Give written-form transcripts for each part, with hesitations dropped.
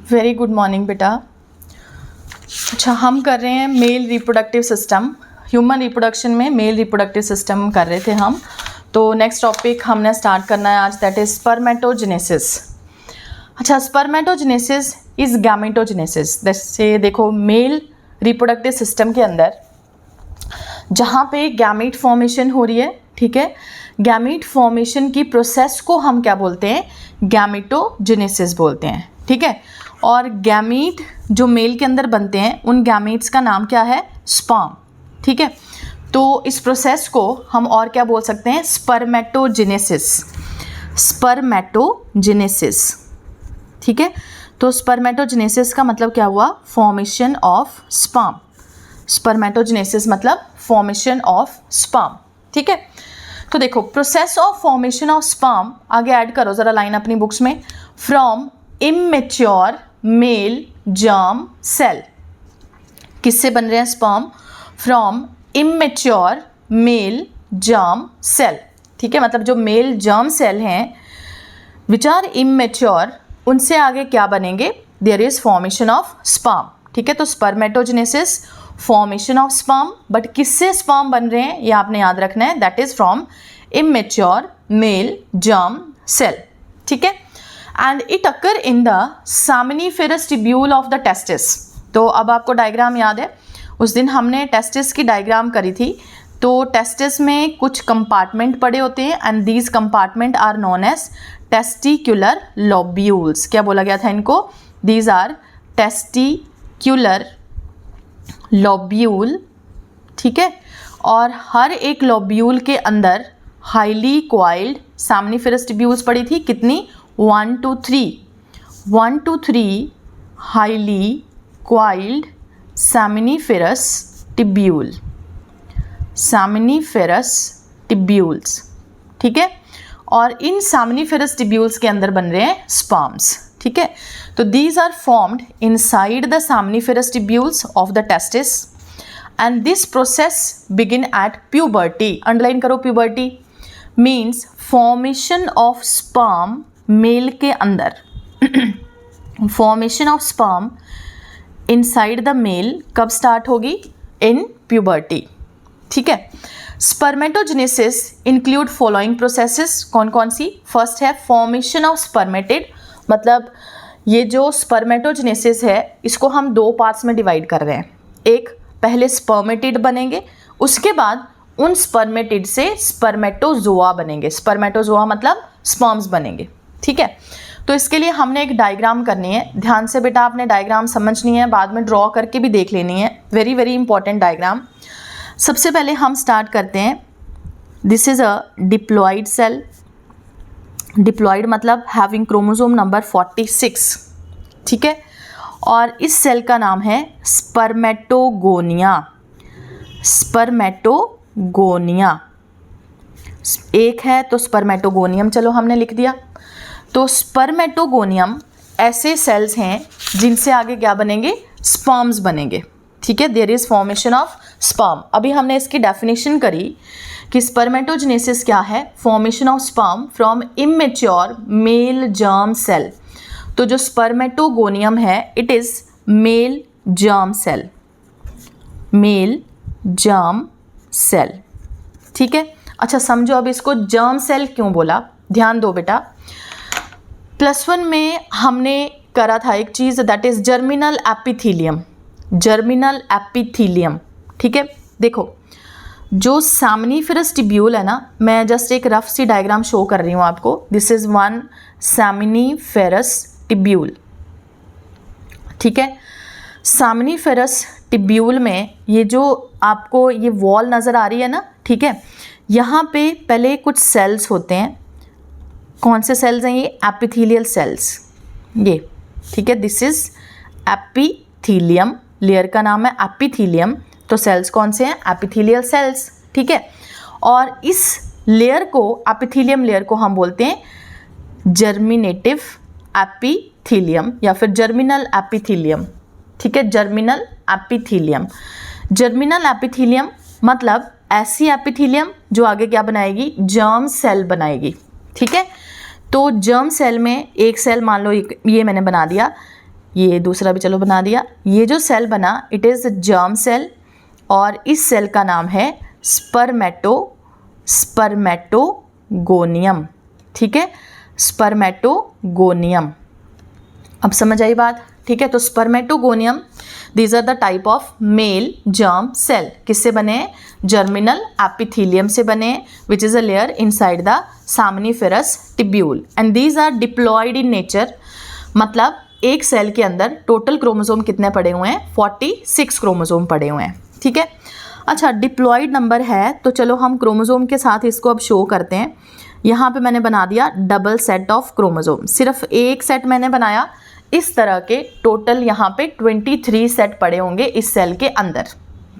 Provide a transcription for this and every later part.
Very good morning बेटा। अच्छा, हम कर रहे हैं male reproductive system, human reproduction में मेल रिप्रोडक्टिव सिस्टम कर रहे थे हम। तो नेक्स्ट टॉपिक हमने स्टार्ट करना है आज, दैट इज स्पर्मेटोजेनेसिस। अच्छा, स्पर्मेटोजेनेसिस इज गैमेटोजेनेसिस। जैसे देखो, मेल रिप्रोडक्टिव सिस्टम के अंदर जहाँ पे गैमीट फॉर्मेशन हो रही है, ठीक है, गैमीट फॉर्मेशन की प्रोसेस को हम क्या बोलते हैं? गैमेटोजेनेसिस बोलते हैं, ठीक है। और गैमीट जो मेल के अंदर बनते हैं उन गैमीट्स का नाम क्या है? स्पर्म, ठीक है। तो इस प्रोसेस को हम और क्या बोल सकते हैं? स्पर्मेटोजेनेसिस, स्पर्मेटोजेनेसिस, ठीक है। तो स्पर्मेटोजेनेसिस का मतलब क्या हुआ? Formation of sperm. स्पर्मेटोजेनेसिस मतलब फॉर्मेशन ऑफ स्पर्म, ठीक है। तो देखो, process of formation of sperm, आगे ऐड करो ज़रा लाइन अपनी बुक्स में, from immature male germ cell. किससे बन रहे हैं स्पर्म? From immature male germ cell, ठीक है। मतलब जो मेल जर्म सेल हैं विच आर इमेच्योर, उनसे आगे क्या बनेंगे? There is formation of sperm, ठीक है। तो spermatogenesis formation of sperm, but किससे स्पर्म बन रहे हैं ये आपने याद रखना है, that is from immature male germ cell, ठीक है। And it occur in the seminiferous tubule of the testis. तो अब आपको डायग्राम याद है, उस दिन हमने टेस्टिस की डायग्राम करी थी। तो टेस्टिस में कुछ कंपार्टमेंट पड़े होते हैं and these compartment are known as testicular lobules. क्या बोला गया था इनको? दीज आर टेस्टिक्युलर लोब्यूल, ठीक है। और हर एक लोब्यूल के अंदर हाईली क्वाइल्ड सामनीफेरस ट्यूब्यूल्स पड़ी थी। कितनी? 1 to 3 highly coiled seminiferous tubule, seminiferous tubules, ठीक है। और इन सामनीफेरस ट्यूब्यूल्स के अंदर बन रहे हैं स्पर्म्स, ठीक है। तो these are formed inside the seminiferous tubules of the testis and this process begin at puberty. Underline करो, puberty means formation of sperm male के अंदर। Formation of sperm inside the male कब स्टार्ट होगी? In puberty, ठीक है। Spermatogenesis include following processes. कौन कौन सी? फर्स्ट है फॉर्मेशन ऑफ स्पर्मेटिड, मतलब ये जो स्पर्मेटोजेनेसिस है इसको हम दो पार्ट्स में डिवाइड कर रहे हैं। एक, पहले स्पर्मेटिड बनेंगे, उसके बाद उन स्पर्मेटिड से स्पर्मेटोजोआ बनेंगे। स्पर्मेटोजोआ मतलब स्पर्म्स बनेंगे, ठीक है। तो इसके लिए हमने एक डायग्राम करनी है। ध्यान से बेटा आपने डायग्राम समझनी है, बाद में ड्रॉ करके भी देख लेनी है। Very very important diagram. सबसे पहले हम स्टार्ट करते हैं, this is a diploid cell. Diploid मतलब हैविंग क्रोमोसोम नंबर 46, ठीक है। और इस सेल का नाम है स्पर्मेटोगोनिया। स्पर्मेटोगोनिया एक है तो स्पर्मेटोगोनियम चलो हमने लिख दिया। तो स्पर्मेटोगोनियम ऐसे सेल्स हैं जिनसे आगे क्या बनेंगे? स्पर्म्स बनेंगे, ठीक है। There is formation of sperm. अभी हमने इसकी डेफिनेशन करी कि स्पर्मेटोजेनेसिस क्या है? Formation of sperm from immature male germ cell. तो जो स्पर्मेटोगोनियम है it is male germ cell, male germ cell, ठीक है। अच्छा समझो अब इसको जर्म सेल क्यों बोला, ध्यान दो बेटा। +1 में हमने करा था एक चीज़, that is germinal epithelium. Germinal epithelium, ठीक है। देखो, जो सामनीफेरस ट्यूब्यूल है ना, मैं जस्ट एक रफ सी डायग्राम शो कर रही हूँ आपको। दिस इज वन सामनीफेरस ट्यूब्यूल, ठीक है। सामनीफेरस ट्यूब्यूल में ये जो आपको ये वॉल नज़र आ रही है ना, ठीक है, यहाँ पे पहले कुछ सेल्स होते हैं। कौन से सेल्स हैं ये? एपिथेलियल सेल्स, ये, ठीक है। दिस इज एपिथेलियम, लेयर का नाम है एपिथेलियम। तो सेल्स कौन से हैं? एपिथेलियल सेल्स, ठीक है। और इस लेयर को, एपिथेलियम लेयर को हम बोलते हैं जर्मिनेटिव एपिथेलियम या फिर जर्मिनल एपिथेलियम, ठीक है। जर्मिनल एपिथेलियम, जर्मिनल एपिथेलियम मतलब ऐसी एपिथेलियम जो आगे क्या बनाएगी? जर्म सेल बनाएगी, ठीक है। तो जर्म सेल में एक सेल मान लो ये मैंने बना दिया, ये दूसरा भी चलो बना दिया। ये जो सेल बना इट इज़ जर्म सेल और इस सेल का नाम है स्पर्मेटोगोनियम। ठीक है, स्पर्मेटोगोनियम। अब समझ आई बात? ठीक है, तो spermatogonium these are the type of male germ cell. किससे बने? जर्मिनल एपिथेलियम से बने, which is a layer inside the seminiferous tubule and these are diploid in nature. मतलब एक सेल के अंदर टोटल क्रोमोसोम कितने पड़े हुए हैं? 46 क्रोमोसोम पड़े हुए हैं। ठीक है, अच्छा डिप्लॉयड नंबर है तो चलो हम क्रोमोसोम के साथ इसको अब शो करते हैं। यहाँ पे मैंने बना दिया डबल सेट ऑफ क्रोमोसोम, सिर्फ एक सेट मैंने बनाया। इस तरह के टोटल यहाँ पे 23 सेट पड़े होंगे इस सेल के अंदर।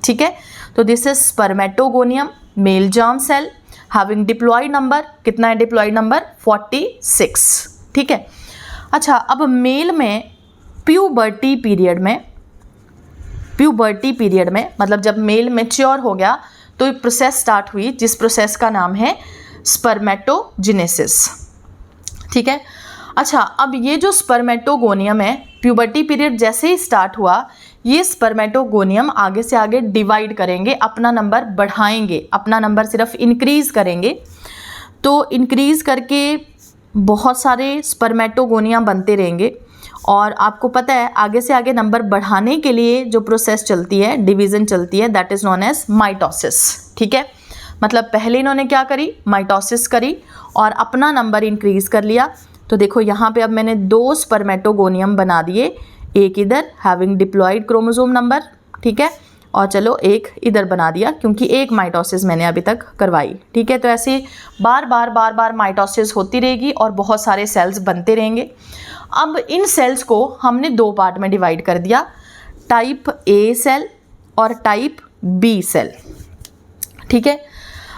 ठीक है, तो this is spermatogonium male germ cell having diploid number. कितना है डिप्लॉयड नंबर? 46। ठीक है, अच्छा अब मेल में प्यूबर्टी पीरियड में मतलब जब मेल मैच्योर हो गया तो एक प्रोसेस स्टार्ट हुई जिस प्रोसेस का नाम है स्पर्मेटोजेनेसिस। ठीक है, अच्छा अब ये जो स्पर्मेटोगोनियम है, प्यूबर्टी पीरियड जैसे ही स्टार्ट हुआ ये स्पर्मेटोगोनियम आगे से आगे डिवाइड करेंगे, अपना नंबर बढ़ाएंगे, अपना नंबर सिर्फ इंक्रीज़ करेंगे। तो इंक्रीज़ करके बहुत सारे स्पर्मेटोगोनिया बनते रहेंगे और आपको पता है आगे से आगे नंबर बढ़ाने के लिए जो प्रोसेस चलती है, डिवीज़न चलती है, that is known as mitosis. ठीक है, मतलब पहले इन्होंने क्या करी? माइटोसिस करी और अपना नंबर इंक्रीज़ कर लिया। तो देखो यहाँ पे अब मैंने 2 स्पर्मेटोगोनियम बना दिए, एक इधर हैविंग डिप्लॉयड क्रोमोसोम नंबर, ठीक है, और चलो एक इधर बना दिया क्योंकि एक माइटोसिस मैंने अभी तक करवाई। ठीक है, तो ऐसे बार बार माइटोसिस होती रहेगी और बहुत सारे सेल्स बनते रहेंगे। अब इन सेल्स को हमने 2 पार्ट में डिवाइड कर दिया, टाइप ए सेल और टाइप बी सेल। ठीक है,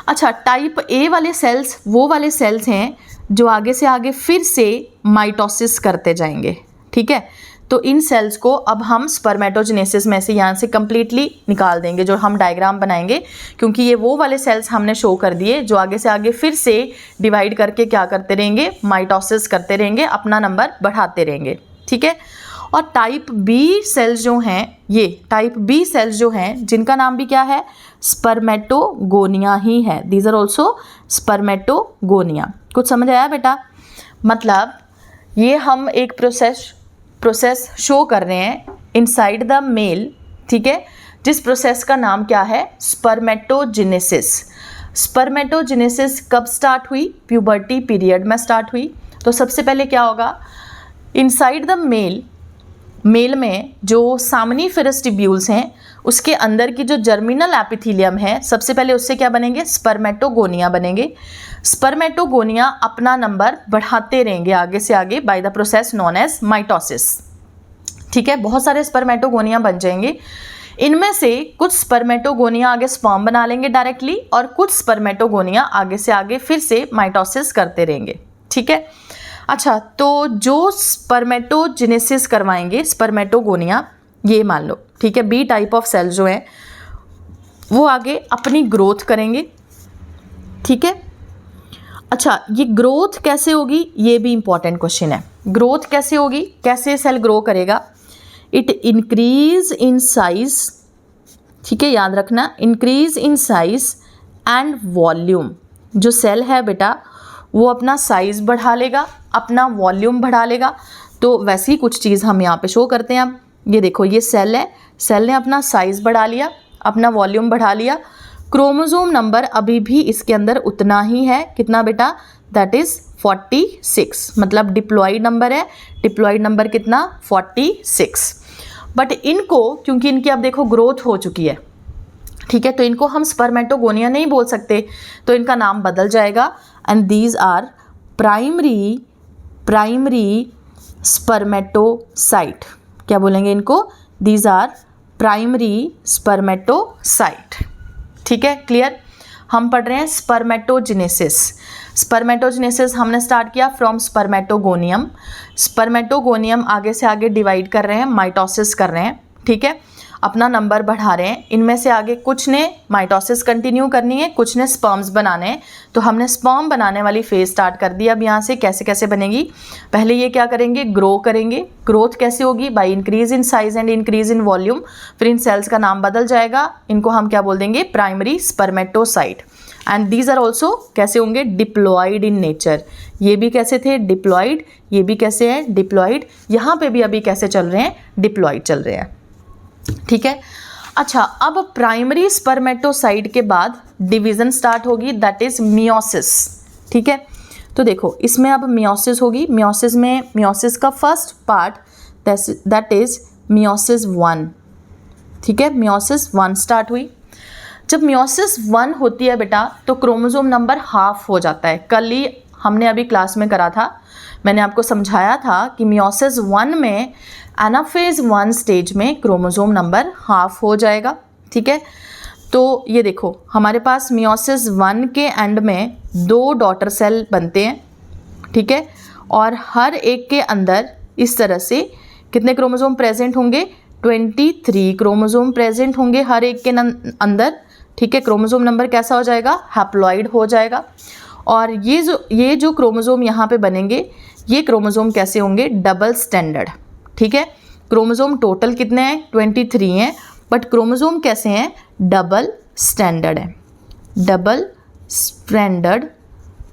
अच्छा टाइप ए वाले सेल्स वो वाले सेल्स हैं जो आगे से आगे फिर से माइटोसिस करते जाएंगे। ठीक है, तो इन सेल्स को अब हम स्पर्मेटोजेनेसिस में से यहाँ से कंप्लीटली निकाल देंगे, जो हम डायग्राम बनाएंगे, क्योंकि ये वो वाले सेल्स हमने शो कर दिए जो आगे से आगे फिर से डिवाइड करके क्या करते रहेंगे? माइटोसिस करते रहेंगे, अपना नंबर बढ़ाते रहेंगे। ठीक है, और टाइप बी सेल्स जो हैं, ये टाइप बी सेल्स जो हैं जिनका नाम भी क्या है? स्पर्मेटोगोनिया ही है। These are also spermatogonia. कुछ समझ आया बेटा? मतलब ये हम एक प्रोसेस शो कर रहे हैं इनसाइड द मेल। ठीक है, जिस प्रोसेस का नाम क्या है? स्पर्मेटोजेनेसिस। स्पर्मेटोजेनेसिस कब स्टार्ट हुई? प्यूबर्टी पीरियड में स्टार्ट हुई। तो सबसे पहले क्या होगा? इनसाइड द मेल में जो सामनीफेरस ट्यूब्यूल्स हैं उसके अंदर की जो जर्मिनल एपिथेलियम है, सबसे पहले उससे क्या बनेंगे? स्पर्मेटोगोनिया बनेंगे। स्पर्मेटोगोनिया अपना नंबर बढ़ाते रहेंगे आगे से आगे by the process known as mitosis. ठीक है, बहुत सारे स्पर्मेटोगोनिया बन जाएंगे। इनमें से कुछ स्पर्मेटोगोनिया आगे स्पर्म बना लेंगे डायरेक्टली और कुछ स्पर्मेटोगोनिया आगे से आगे फिर से माइटोसिस करते रहेंगे। ठीक है, अच्छा तो जो स्पर्मेटोजेनेसिस करवाएंगे स्पर्मेटोगोनिया, ये मान लो, ठीक है, बी टाइप ऑफ सेल जो हैं वो आगे अपनी ग्रोथ करेंगे। ठीक है, अच्छा ये ग्रोथ कैसे होगी? ये भी इंपॉर्टेंट क्वेश्चन है। ग्रोथ कैसे होगी? कैसे सेल ग्रो करेगा? It increase in size. ठीक है, याद रखना, increase in size and volume. जो सेल है बेटा वो अपना साइज बढ़ा लेगा, अपना वॉल्यूम बढ़ा लेगा। तो वैसी कुछ चीज़ हम यहाँ पे शो करते हैं। अब ये देखो, ये सेल है, सेल ने अपना साइज बढ़ा लिया, अपना वॉल्यूम बढ़ा लिया। क्रोमोसोम नंबर अभी भी इसके अंदर उतना ही है। कितना बेटा? That is 46। मतलब डिप्लॉयड नंबर है। डिप्लॉयड नंबर कितना? 46। बट इनको, क्योंकि इनकी अब देखो ग्रोथ हो चुकी है, ठीक है, तो इनको हम स्पर्मेटोगोनिया नहीं बोल सकते, तो इनका नाम बदल जाएगा and these are primary spermatocyte. क्या बोलेंगे इनको? These are primary spermatocyte. ठीक है, क्लियर? हम पढ़ रहे हैं स्पर्मेटोजेनेसिस। स्पर्मेटोजेनेसिस हमने स्टार्ट किया फ्रॉम स्पर्मेटोगोनियम। स्पर्मेटोगोनियम आगे से आगे डिवाइड कर रहे हैं, माइटोसिस कर रहे हैं। ठीक है, अपना नंबर बढ़ा रहे हैं। इनमें से आगे कुछ ने माइटोसिस कंटिन्यू करनी है, कुछ ने स्पर्म्स बनाने हैं। तो हमने स्पर्म बनाने वाली फेज स्टार्ट कर दी। अब यहाँ से कैसे कैसे बनेगी, पहले ये क्या करेंगे, ग्रो करेंगे। ग्रोथ कैसे होगी, by increase in size and increase in volume. फिर इन सेल्स का नाम बदल जाएगा, इनको हम क्या बोल देंगे, primary spermatocyte. And these are also कैसे होंगे, डिप्लॉयड इन नेचर। ये भी कैसे थे, डिप्लॉयड, ये भी कैसे हैं, डिप्लॉयड। यहाँ पे भी अभी कैसे चल रहे हैं, डिप्लॉयड चल रहे हैं। ठीक है। अच्छा, अब प्राइमरी स्पर्मेटोसाइट के बाद डिवीजन स्टार्ट होगी, दैट इज मियोसिस। ठीक है, तो देखो इसमें अब मियोसिस होगी। मियोसिस में मियोसिस का first part that is meiosis 1। ठीक है, मियोसिस 1 स्टार्ट हुई। जब मियोसिस 1 होती है बेटा तो क्रोमोसोम नंबर हाफ हो जाता है। कल ही हमने अभी क्लास में करा था, मैंने आपको समझाया था कि मियोसिस 1 में एनाफेज 1 स्टेज में क्रोमोसोम नंबर हाफ हो जाएगा। ठीक है, तो ये देखो हमारे पास मियोसिस 1 के एंड में 2 डॉटर सेल बनते हैं। ठीक है, और हर एक के अंदर इस तरह से कितने क्रोमोसोम प्रेजेंट होंगे, 23 क्रोमोसोम प्रेजेंट होंगे हर एक के अंदर। ठीक है, क्रोमोसोम नंबर कैसा हो जाएगा, हैप्लॉइड हो जाएगा। और ये जो क्रोमोसोम यहाँ पे बनेंगे, ये क्रोमोसोम कैसे होंगे, डबल स्टैंडर्ड। ठीक है, क्रोमोसोम टोटल कितने हैं, 23 हैं, बट क्रोमोसोम कैसे हैं, डबल स्टैंडर्ड है, डबल स्टैंडर्ड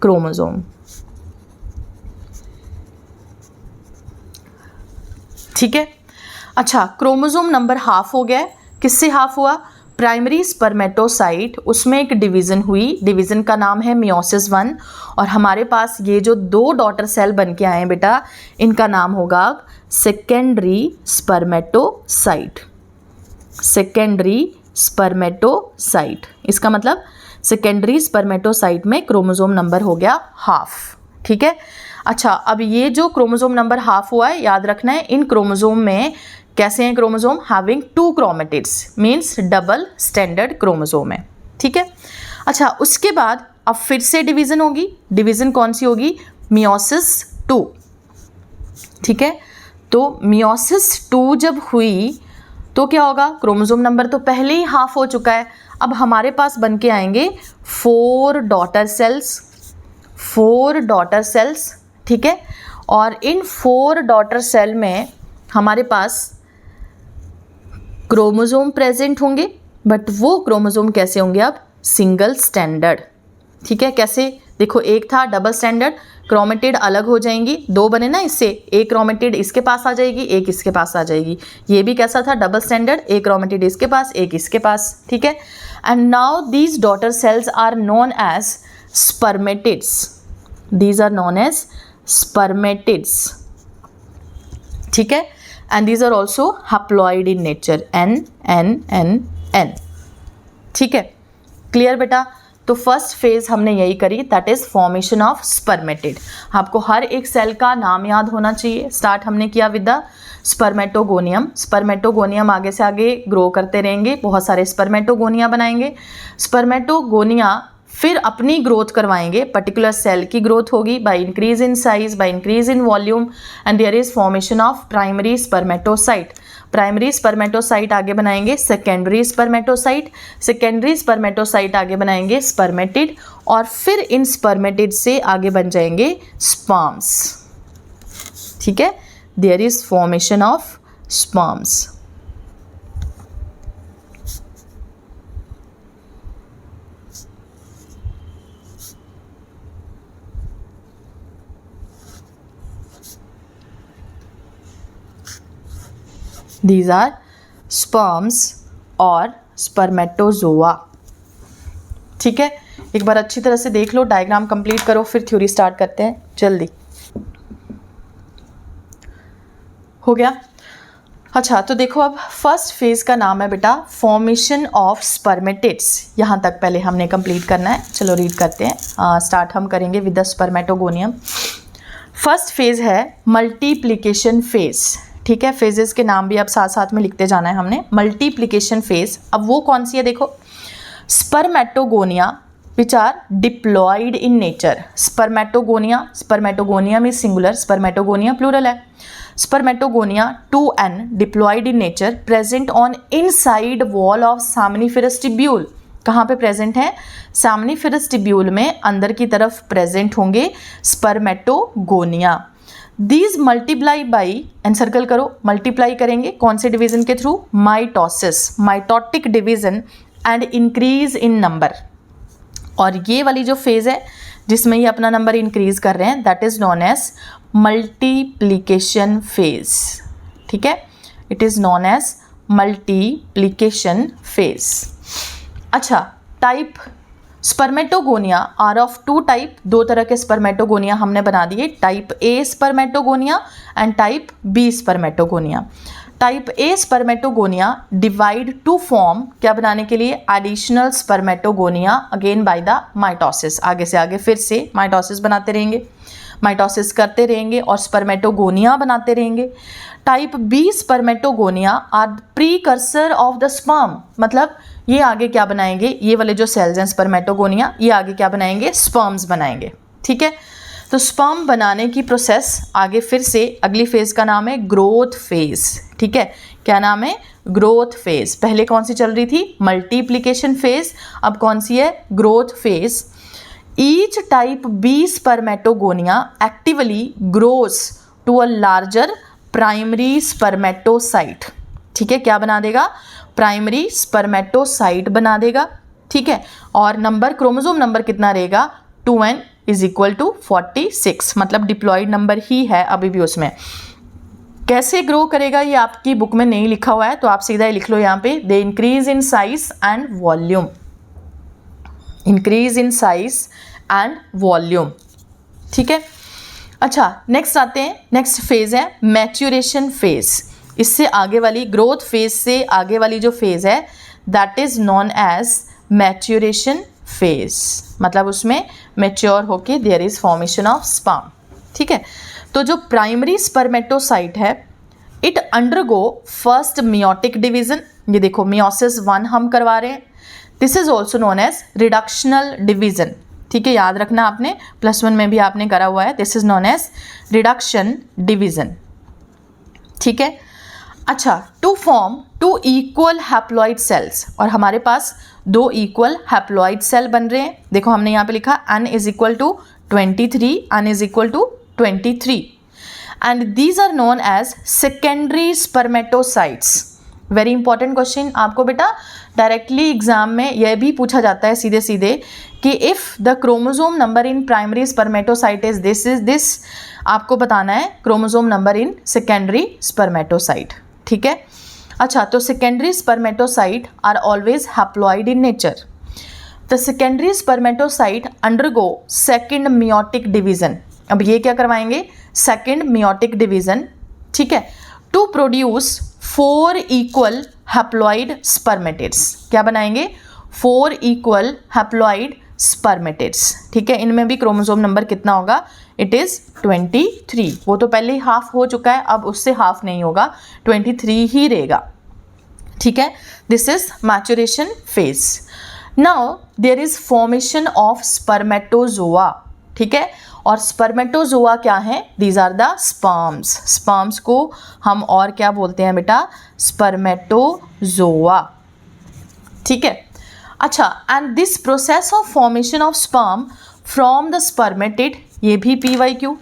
क्रोमोसोम। ठीक है। अच्छा, क्रोमोसोम नंबर हाफ हो गया है। किससे हाफ हुआ, प्राइमरी स्पर्मेटोसाइट, उसमें एक डिवीज़न हुई, डिवीज़न का नाम है मियोसिस 1। और हमारे पास ये जो 2 डॉटर सेल बन के आए हैं बेटा, इनका नाम होगा सेकेंडरी स्पर्मेटोसाइट। सेकेंडरी स्पर्मेटोसाइट, इसका मतलब सेकेंडरी स्पर्मेटोसाइट में क्रोमोसोम नंबर हो गया हाफ। ठीक है। अच्छा, अब ये जो क्रोमोसोम नंबर हाफ हुआ है, याद रखना है इन क्रोमोसोम में कैसे हैं chromosome, having 2 chromatids, means double standard chromosome है। ठीक है। अच्छा, उसके बाद अब फिर से डिवीज़न होगी। डिवीज़न कौन सी होगी, मियोसिस 2। ठीक है, तो मियोसिस 2 जब हुई तो क्या होगा, क्रोमोसोम नंबर तो पहले ही हाफ हो चुका है। अब हमारे पास बन के आएंगे 4 डॉटर सेल्स, 4 डॉटर सेल्स। ठीक है, और इन 4 डॉटर सेल में हमारे पास क्रोमोसोम प्रेजेंट होंगे, बट वो क्रोमोसोम कैसे होंगे, अब सिंगल स्टैंडर्ड। ठीक है, कैसे, देखो एक था डबल स्टैंडर्ड, क्रोमेटिड अलग हो जाएंगी, 2 बने ना इससे, एक क्रोमेटिड इसके पास आ जाएगी, एक इसके पास आ जाएगी। ये भी कैसा था, डबल स्टैंडर्ड, एक क्रोमेटिड इसके पास, एक इसके पास। ठीक है, and now these daughter cells are known as spermatids. These are known as spermatids. ठीक है, and these are also haploid in nature, N. ठीक है, क्लियर बेटा। तो फर्स्ट फेज हमने यही करी, that is formation of spermatid. आपको हर एक सेल का नाम याद होना चाहिए। स्टार्ट हमने किया विद द स्पर्मेटोगोनियम। स्पर्मेटोगोनियम आगे से आगे ग्रो करते रहेंगे, बहुत सारे स्पर्मेटोगोनिया बनाएंगे। स्पर्मेटोगोनिया फिर अपनी ग्रोथ करवाएंगे, पर्टिकुलर सेल की ग्रोथ होगी by increase in size, by increase in volume, and there is formation of primary spermatocyte. Primary spermatocyte आगे बनाएंगे सेकेंडरी स्पर्मेटोसाइट, सेकेंडरी स्पर्मेटोसाइट आगे बनाएंगे स्पर्मेटिड, और फिर इन स्पर्मेटिड से आगे बन जाएंगे स्पर्म्स। ठीक है, there is formation of sperms. These are sperms और spermatozoa। ठीक है, एक बार अच्छी तरह से देख लो, डायग्राम कंप्लीट करो, फिर थ्योरी स्टार्ट करते हैं जल्दी। हो गया। अच्छा, तो देखो अब फर्स्ट फेज का नाम है बेटा फॉर्मेशन ऑफ स्पर्मेटिड्स। यहाँ तक पहले हमने कंप्लीट करना है, चलो रीड करते हैं। स्टार्ट हम करेंगे with the spermatogonium. First phase है मल्टीप्लिकेशन फेज। ठीक है, फेजेस के नाम भी अब साथ साथ में लिखते जाना है हमने। मल्टीप्लिकेशन फेज, अब वो कौन सी है, देखो spermatogonia which are diploid in nature. Spermatogonia, spermatogonium is singular, spermatogonia plural है। Spermatogonia 2n diploid in nature, present on inside wall of seminiferous tubule. कहाँ पे प्रेजेंट है? सेमनीफेरस टिब्यूल में अंदर की तरफ प्रेजेंट होंगे spermatogonia. These multiply by, encircle करो, मल्टीप्लाई करेंगे कौन से डिवीजन के through? Mitosis, mitotic division and increase in number. और ये वाली जो फेज है जिसमें ये अपना नंबर इंक्रीज कर रहे हैं, that is known as multiplication phase. ठीक है, it is known as multiplication phase. अच्छा, type spermatogonia are of two type. दो तरह के स्पर्मेटोगोनिया हमने बना दिए, type A spermatogonia and type B spermatogonia. Type A spermatogonia divide to form, क्या बनाने के लिए? Additional spermatogonia again by the mitosis. आगे से आगे फिर से माइटोसिस बनाते रहेंगे, माइटोसिस करते रहेंगे और स्पर्मेटोगोनिया बनाते रहेंगे. Type B spermatogonia are precursor of the sperm, मतलब ये आगे क्या बनाएंगे? ये वाले जो सेल्स हैं स्पर्मेटोगोनिया, ये आगे क्या बनाएंगे? स्पर्म्स बनाएंगे. ठीक है, तो स्पर्म बनाने की प्रोसेस आगे फिर से अगली फेज का नाम है ग्रोथ फेज. ठीक है, क्या नाम है? Growth phase. पहले कौन सी चल रही थी? Multiplication phase. अब कौन सी है? Growth phase. Each type B spermatogonia actively grows to a larger primary spermatocyte. ठीक है, क्या बना देगा? प्राइमरी स्पर्मेटोसाइट बना देगा. ठीक है, और नंबर, क्रोमोसोम नंबर कितना रहेगा? 2n इज इक्वल टू 46, मतलब डिप्लॉयड नंबर ही है अभी भी उसमें. कैसे ग्रो करेगा ये आपकी बुक में नहीं लिखा हुआ है, तो आप सीधा लिख लो यहाँ पे, they increase in size and volume. Increase in size and volume. ठीक है, अच्छा नेक्स्ट आते हैं. नेक्स्ट फेज है मैच्योरेशन फेज. इससे आगे वाली ग्रोथ फेज से आगे वाली जो फेज है that is known as maturation phase, मतलब उसमें मैच्योर होके there is formation of sperm. ठीक है, तो जो प्राइमरी स्पर्मेटोसाइट है it undergo first meiotic division. ये देखो मियोसिस 1 हम करवा रहे हैं. This is also known as reductional division. ठीक है, याद रखना आपने, +1 में भी आपने करा हुआ है. This is known as reduction division. ठीक है, अच्छा, to form 2 equal haploid cells, और हमारे पास 2 इक्वल हैप्लॉइड सेल बन रहे हैं. देखो हमने यहाँ पे लिखा n is equal to 23, n is equal to 23, and these are known as secondary spermatocytes. Very important question आपको बेटा डायरेक्टली एग्जाम में यह भी पूछा जाता है सीधे सीधे कि if the chromosome number in primary spermatocyte is this, आपको बताना है chromosome number in secondary spermatocyte. ठीक है, अच्छा, तो secondary spermatocyte are always haploid in nature. The secondary spermatocyte undergo second meiotic division. अब ये क्या करवाएंगे? Second meiotic division. ठीक है, to produce 4 equal haploid spermatids. क्या बनाएंगे? 4 इक्वल हैप्लॉइड स्पर्मेटिड्स. ठीक है, इनमें भी क्रोमोसोम नंबर कितना होगा? It is 23. वो तो पहले ही हाफ हो चुका है, अब उससे हाफ नहीं होगा, 23 ही रहेगा. ठीक है, this is maturation phase. Now there is formation of spermatozoa. ठीक है, और स्पर्मेटोजोआ क्या है? These are the sperms. Sperms को हम और क्या बोलते हैं बेटा? स्पर्मेटोजोआ. ठीक है, अच्छा, and this process of formation of sperm from the spermatid, ये भी PYQ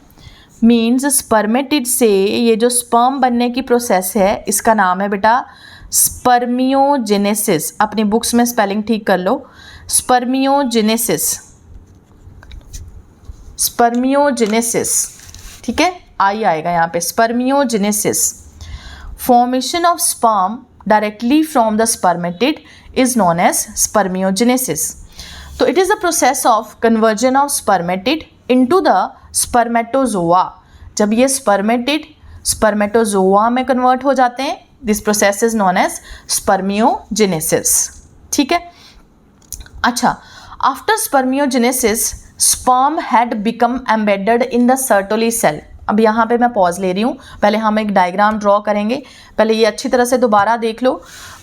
मीन्स स्पर्मेटिड से ये जो स्पर्म बनने की प्रोसेस है इसका नाम है बेटा स्पर्मियोजेनेसिस. अपनी बुक्स में स्पेलिंग ठीक कर लो, स्पर्मियोजेनेसिस. स्पर्मियोजेनेसिस. ठीक है, आई आएगा यहाँ पे, spermiogenesis. Formation of sperm directly from the spermatid is known as spermiogenesis. तो it is the process of conversion of spermatid into the spermatozoa. जब ये स्पर्मेटिड स्पर्मेटोजोआ में कन्वर्ट हो जाते हैं, this process is known as spermiogenesis. ठीक है, अच्छा, after spermiogenesis sperm had become embedded in the Sertoli cell. अब यहाँ पे मैं पॉज ले रही हूँ, पहले हम एक डायग्राम ड्रॉ करेंगे। पहले ये अच्छी तरह से दोबारा देख लो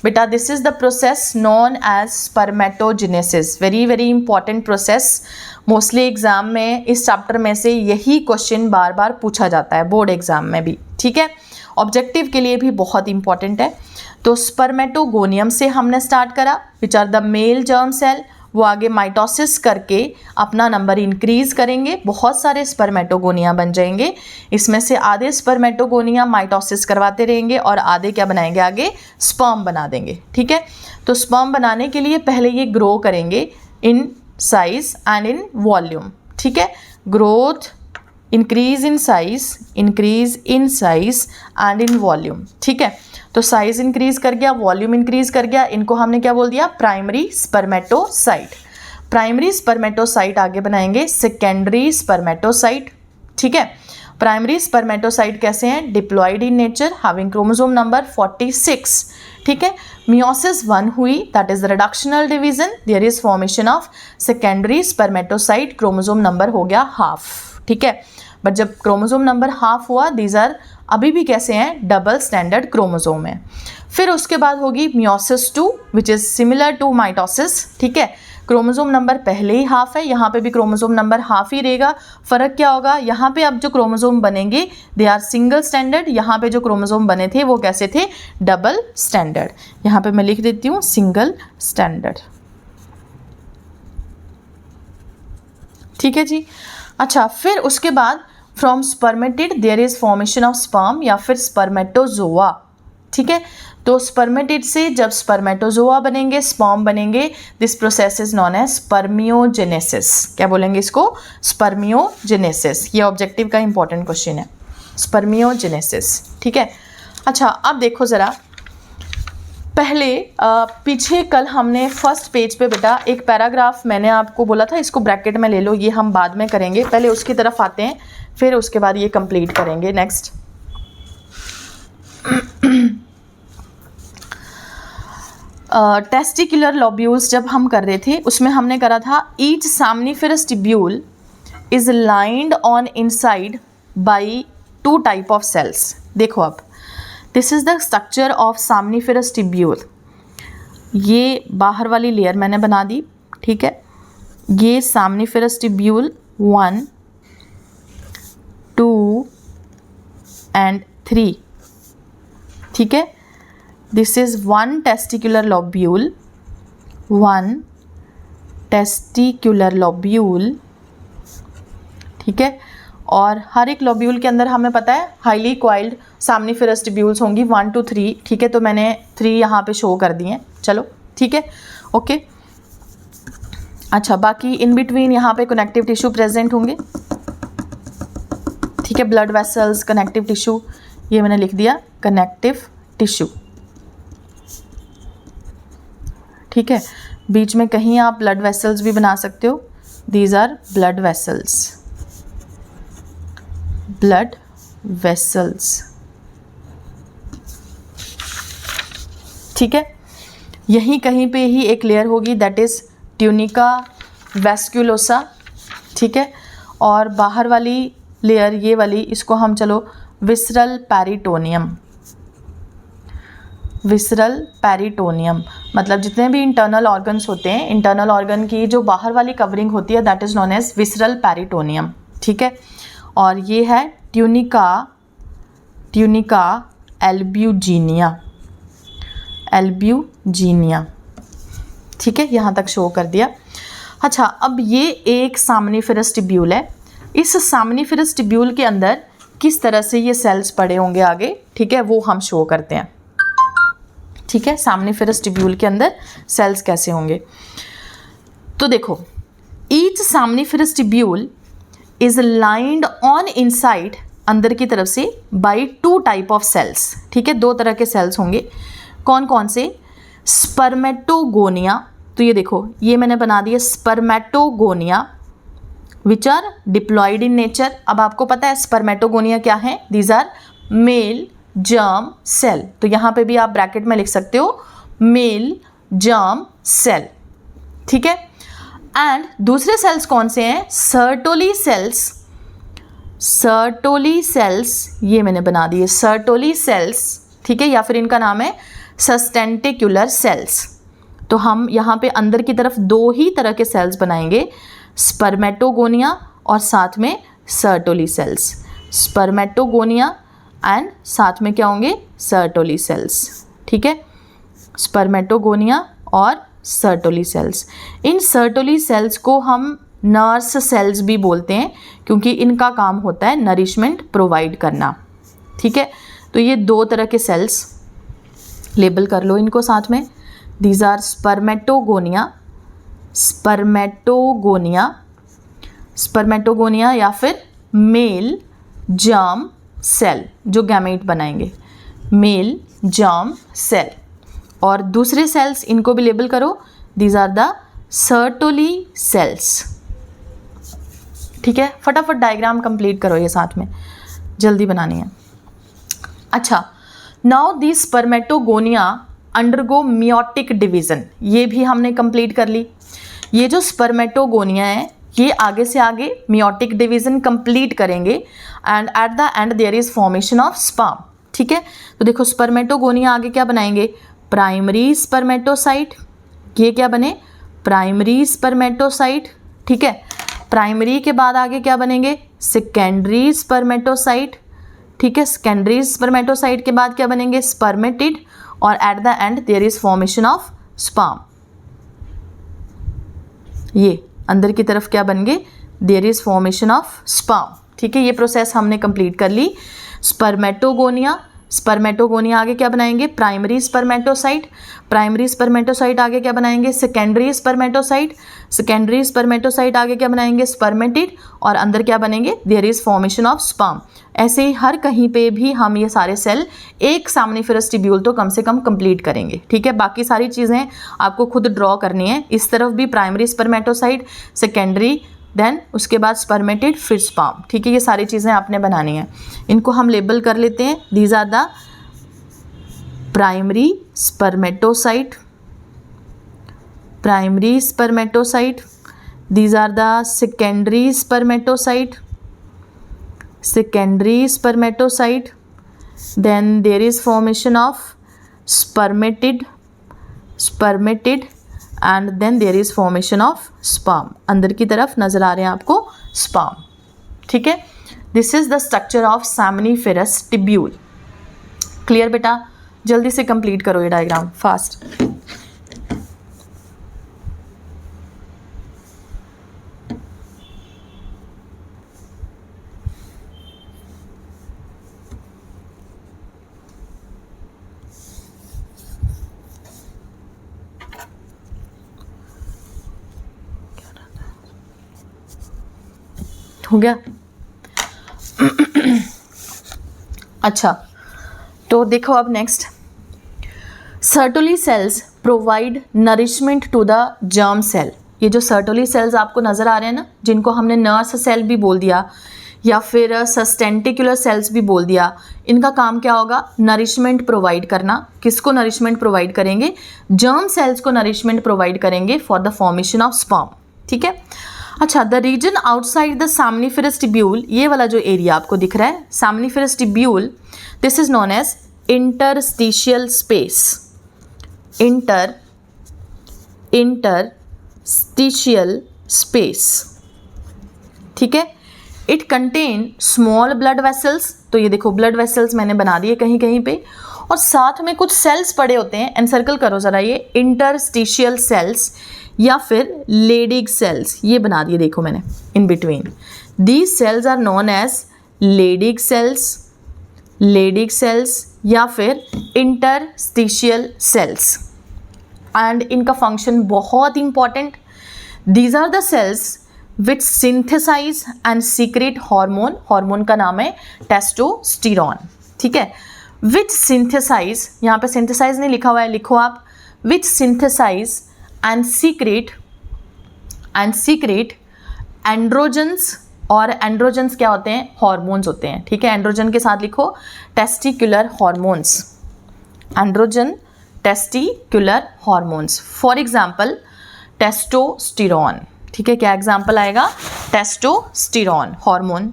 बेटा। This is the process known as spermatogenesis, very very important process. Mostly exam में इस चैप्टर में से यही क्वेश्चन बार बार पूछा जाता है, बोर्ड एग्जाम में भी, ठीक है। ऑब्जेक्टिव के लिए भी बहुत इंपॉर्टेंट है। तो स्पर्मेटोगोनियम से हमने स्टार्ट करा, which are the male germ cell. वो आगे माइटोसिस करके अपना नंबर इंक्रीज करेंगे, बहुत सारे स्पर्मेटोगोनिया बन जाएंगे। इसमें से आधे स्पर्मेटोगोनिया माइटोसिस करवाते रहेंगे और आधे क्या बनाएंगे, आगे स्पर्म बना देंगे, ठीक है। तो स्पर्म बनाने के लिए पहले ये ग्रो करेंगे in size and in volume, ठीक है। Growth, increase in size and in volume, ठीक है। तो साइज इंक्रीज कर गया, वॉल्यूम इंक्रीज कर गया, इनको हमने क्या बोल दिया, प्राइमरी स्पर्मेटोसाइट। प्राइमरी स्पर्मेटोसाइट आगे बनाएंगे सेकेंडरी स्पर्मेटोसाइट, ठीक है। प्राइमरी स्पर्मेटोसाइट कैसे हैं, diploid in nature, having chromosome number 46, ठीक है। मियोसिस 1 हुई, that is reductional division, there is formation of secondary spermatocyte, chromosome number हो गया हाफ, ठीक है। बट जब क्रोमोसोम नंबर हाफ हुआ, दीज आर अभी भी कैसे हैं, डबल स्टैंडर्ड क्रोमोसोम है। फिर उसके बाद होगी meiosis 2 which is similar to mitosis, ठीक है। क्रोमोसोम नंबर पहले ही हाफ है, यहाँ पे भी क्रोमोसोम नंबर हाफ ही रहेगा। फर्क क्या होगा, यहाँ पे अब जो क्रोमोसोम बनेंगे दे आर सिंगल स्टैंडर्ड, यहाँ पे जो क्रोमोसोम बने थे वो कैसे थे, डबल स्टैंडर्ड। यहाँ पे मैं लिख देती हूँ सिंगल स्टैंडर्ड, ठीक है जी। अच्छा, फिर उसके बाद from spermatid there is formation of sperm या फिर स्पर्मेटोजोआ, ठीक है। तो स्पर्मेटिड से जब स्पर्मेटोजोआ बनेंगे, स्पर्म बनेंगे, this process is known as spermiogenesis. क्या बोलेंगे इसको, स्पर्मियोजेनेसिस। ये ऑब्जेक्टिव का इंपॉर्टेंट क्वेश्चन है, स्पर्मियोजेनेसिस, ठीक है। अच्छा, अब देखो ज़रा, पहले पीछे कल हमने फर्स्ट पेज पे बेटा एक पैराग्राफ मैंने आपको बोला था, इसको ब्रैकेट में ले लो, ये हम बाद में करेंगे, पहले उसकी तरफ आते हैं, फिर उसके बाद ये कंप्लीट करेंगे। नेक्स्ट, टेस्टिकुलर लोब्यूल्स जब हम कर रहे थे उसमें हमने करा था, each seminiferous tubule is lined on inside by 2 type of cells. देखो अब, this is the structure of seminiferous tubule. ये बाहर वाली लेयर मैंने बना दी, ठीक है। ये सामनिफेरस टिब्यूल 1, 2 एंड 3, ठीक है। This is 1 testicular lobule, 1 testicular lobule, ठीक है। और हर एक लोब्यूल के अंदर हमें पता है हाईली कॉइल्ड सामनिफेरस टिब्यूल्स होंगी 1 to 3, ठीक है। तो मैंने 3 यहाँ पे शो कर दिए हैं, चलो ठीक है, ओके। अच्छा, बाकी इन बिटवीन यहाँ पे कनेक्टिव टिश्यू प्रेजेंट होंगे, ठीक है। ब्लड वेसल्स, कनेक्टिव टिश्यू, ये मैंने लिख दिया कनेक्टिव टिश्यू, ठीक है। बीच में कहीं आप ब्लड वेसल्स भी बना सकते हो, these are blood vessels, blood vessels, ठीक है। यहीं कहीं पे ही एक लेयर होगी, दैट इज ट्यूनिका वैस्कुलोसा, ठीक है। और बाहर वाली लेयर ये वाली, इसको हम चलो विसरल पेरिटोनियम, विसरल पेरिटोनियम, मतलब जितने भी इंटरनल ऑर्गन्स होते हैं, इंटरनल ऑर्गन की जो बाहर वाली कवरिंग होती है that is known as visceral peritoneum, ठीक है। और ये है ट्यूनिका, ट्यूनिका एल्ब्यूजिनिया, एल्ब्यूजिनिया, ठीक है। यहाँ तक शो कर दिया। अच्छा, अब ये एक सामनिफेरस टिब्यूल है, इस सामनिफेरस टिब्यूल के अंदर किस तरह से ये सेल्स पड़े होंगे आगे, ठीक है, वो हम शो करते हैं, ठीक है। सामनिफेरस टिब्यूल के अंदर सेल्स कैसे होंगे, तो देखो, each seminiferous tubule is lined on inside, अंदर की तरफ से, बाय 2 टाइप ऑफ सेल्स, ठीक है। 2 तरह के सेल्स होंगे, कौन कौन से, स्पर्मेटोगोनिया, तो ये देखो, ये मैंने बना दिया spermatogonia which are diploid in nature. अब आपको पता है स्पर्मेटोगोनिया क्या है, these are male germ cell, तो यहाँ पे भी आप ब्रैकेट में लिख सकते हो मेल जर्म सेल, ठीक है। एंड दूसरे सेल्स कौन से हैं, सर्टोली सेल्स, सर्टोली सेल्स, ये मैंने बना दिए सर्टोली सेल्स, ठीक है, या फिर इनका नाम है सस्टेंटिकुलर सेल्स। तो हम यहाँ पे अंदर की तरफ दो ही तरह के सेल्स बनाएंगे, स्पर्मेटोगोनिया और साथ में सर्टोली सेल्स। स्पर्मेटोगोनिया एंड साथ में क्या होंगे, सर्टोली सेल्स, ठीक है, स्पर्मेटोगोनिया और सर्टोली सेल्स। इन सर्टोली सेल्स को हम नर्स सेल्स भी बोलते हैं क्योंकि इनका काम होता है नरिशमेंट प्रोवाइड करना, ठीक है। तो ये दो तरह के सेल्स, लेबल कर लो इनको साथ में, these are spermatogonia, spermatogonia, spermatogonia या फिर मेल जर्म सेल जो गैमेट बनाएंगे, मेल जर्म सेल। और दूसरे सेल्स इनको भी लेबल करो, these are the Sertoli cells, ठीक है। फटाफट डायग्राम कंप्लीट करो ये साथ में, जल्दी बनानी है। अच्छा, now the spermatogonia undergo meiotic division, ये भी हमने कंप्लीट कर ली। ये जो स्पर्मेटोगोनिया है ये आगे से आगे मियोटिक डिवीज़न कंप्लीट करेंगे and at the end there is formation of sperm, ठीक है। तो देखो स्पर्मेटोगोनिया आगे क्या बनाएंगे, प्राइमरी स्पर्मेटोसाइट, ये क्या बने, प्राइमरी स्पर्मेटोसाइट, ठीक है। प्राइमरी के बाद आगे क्या बनेंगे, सेकेंडरी स्पर्मेटोसाइट, ठीक है। सेकेंडरी स्पर्मेटोसाइट के बाद क्या बनेंगे, स्पर्मेटिड, और at the end there is formation of sperm. ये अंदर की तरफ क्या बन गए, there is formation of sperm, ठीक है। ये प्रोसेस हमने कंप्लीट कर ली। स्पर्मेटोगोनिया, स्पर्मेटोगोनिया आगे क्या बनाएंगे, प्राइमरी स्पर्मेटोसाइट, प्राइमरी स्पर्मेटोसाइट आगे क्या बनाएंगे, सेकेंडरी स्पर्मेटोसाइट, सेकेंडरी स्पर्मेटोसाइट आगे क्या बनाएंगे, स्पर्मेटिड, और अंदर क्या बनेंगे, there is formation of sperm. ऐसे ही हर कहीं पे भी हम ये सारे सेल एक सामनिफेरस टिब्यूल तो कम से कम कंप्लीट करेंगे, ठीक है। बाकी सारी चीज़ें आपको खुद ड्रॉ करनी है। इस तरफ भी प्राइमरी स्पर्मेटोसाइट, सेकेंडरी, देन उसके बाद स्पर्मेटिड, फिर स्पर्म, ठीक है। ये सारी चीज़ें आपने बनानी है। इनको हम लेबल कर लेते हैं, these are the primary spermatocyte, primary spermatocyte, these are the secondary spermatocyte, secondary spermatocyte, then there is formation of spermatid, spermatid, and then there is formation of sperm। अंदर की तरफ नजर आ रहे हैं आपको sperm, ठीक है। This is the structure of seminiferous tubule. Clear बेटा, जल्दी से कंप्लीट करो ये डायग्राम फास्ट। हो गया। अच्छा, तो देखो अब next, Sertoli cells provide nourishment to the germ cell. ये जो सर्टोली सेल्स आपको नज़र आ रहे हैं ना, जिनको हमने नर्स सेल भी बोल दिया या फिर सस्टेंटिकुलर सेल्स भी बोल दिया, इनका काम क्या होगा, नरिशमेंट प्रोवाइड करना। किसको नरिशमेंट प्रोवाइड करेंगे, जर्म सेल्स को नरिशमेंट प्रोवाइड करेंगे for the formation of sperm, ठीक है। अच्छा, the region outside the seminiferous tubule, ये वाला जो एरिया आपको दिख रहा है seminiferous tubule, this is known as interstitial space, interstitial space, ठीक है। It contain small blood vessels, तो ये देखो ब्लड वेसल्स मैंने बना दिए कहीं कहीं पे, और साथ में कुछ सेल्स पड़े होते हैं। एनसर्कल करो ज़रा, ये इंटरस्टिशियल सेल्स या फिर लेडिग सेल्स, ये बना दिए देखो मैंने in between. These cells are known as Leydig cells, Leydig cells या फिर इंटरस्टिशियल सेल्स। एंड इनका फंक्शन बहुत important, these are the cells which synthesize and secrete hormone, hormone का नाम है टेस्टोस्टेरोन, ठीक है। विच सिंथेसाइज, यहाँ पे सिंथेसाइज नहीं लिखा हुआ है, लिखो आप विच सिंथेसाइज एंड सीक्रेट एंड्रोजन्स, और एंड्रोजन्स क्या होते हैं, हॉर्मोन्स होते हैं, ठीक है। एंड्रोजन के साथ लिखो testicular hormones, androgen testicular hormones, for example testosterone, ठीक है। क्या एग्जाम्पल आएगा, testosterone hormone.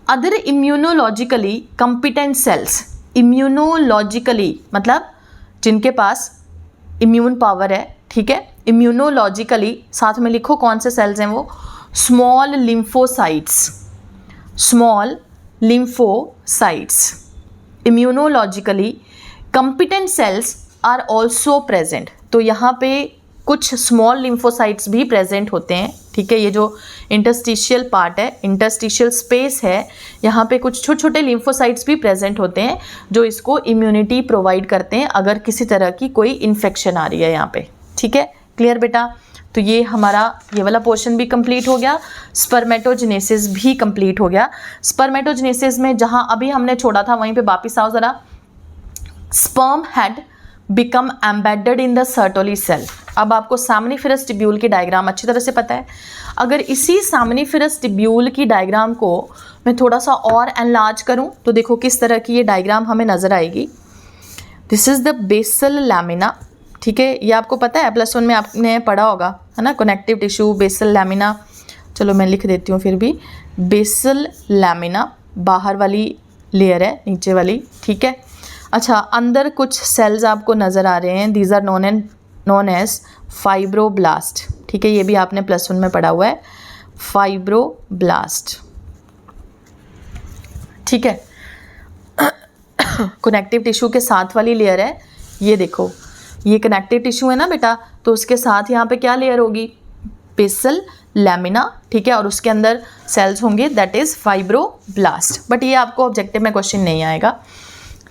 Other immunologically competent cells, immunologically मतलब जिनके पास इम्यून पावर है, ठीक है, इम्यूनोलॉजिकली साथ में लिखो कौन से सेल्स हैं वो, small lymphocytes, small lymphocytes, immunologically competent cells are also present. तो यहाँ पे कुछ स्मॉल लिम्फोसाइट्स भी प्रेजेंट होते हैं, ठीक है। ये जो इंटरस्टिशियल पार्ट है, इंटरस्टिशियल स्पेस है, यहाँ पे कुछ छोटे छोटे लिम्फोसाइट्स भी प्रेजेंट होते हैं जो इसको इम्यूनिटी प्रोवाइड करते हैं अगर किसी तरह की कोई इन्फेक्शन आ रही है यहाँ पे, ठीक है। क्लियर बेटा? तो ये हमारा ये वाला पोर्शन भी कंप्लीट हो गया, स्पर्मेटोजेनेसिस भी कंप्लीट हो गया। स्पर्मेटोजेनेसिस में जहाँ अभी हमने छोड़ा था वहीं पे वापस आओ ज़रा। Sperm had become embedded in the Sertoli cell. अब आपको सामनीफेरस टिब्यूल की डायग्राम अच्छी तरह से पता है। अगर इसी सामनीफेरस टिब्यूल की डायग्राम को मैं थोड़ा सा और एनलार्ज करूं तो देखो किस तरह की ये डायग्राम हमें नज़र आएगी। This is the basal lamina, ठीक है। ये आपको पता है, +1 में आपने पढ़ा होगा, है ना, कनेक्टिव टिश्यू, बेसल लैमिना। चलो मैं लिख देती हूँ फिर भी, बेसल लैमिना बाहर वाली लेयर है, नीचे वाली, ठीक है। अच्छा, अंदर कुछ सेल्स आपको नज़र आ रहे हैं, these are known as fibroblast, ठीक है। ये भी आपने +1 में पढ़ा हुआ है, फाइब्रोब्लास्ट, ठीक है। कनेक्टिव टिश्यू के साथ वाली लेयर है, ये देखो, ये कनेक्टिव टिश्यू है ना बेटा, तो उसके साथ यहाँ पे क्या लेयर होगी, बेसल लैमिना, ठीक है, और उसके अंदर सेल्स होंगे, दैट इज़ फाइब्रोब्लास्ट। बट ये आपको ऑब्जेक्टिव में क्वेश्चन नहीं आएगा,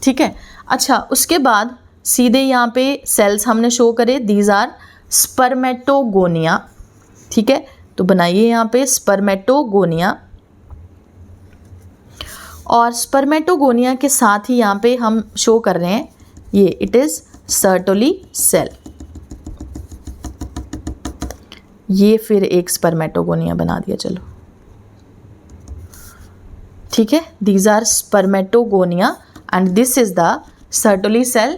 ठीक है। अच्छा, उसके बाद सीधे यहाँ पे सेल्स हमने शो करे, दीज आर स्पर्मेटोगोनिया, ठीक है। तो बनाइए यहाँ पे स्पर्मेटोगोनिया, और स्पर्मेटोगोनिया के साथ ही यहाँ पे हम शो कर रहे हैं ये, इट इज़ सर्टोली सेल। ये फिर एक स्पर्मेटोगोनिया बना दिया, चलो ठीक है। These are spermatogonia and this is the Sertoli cell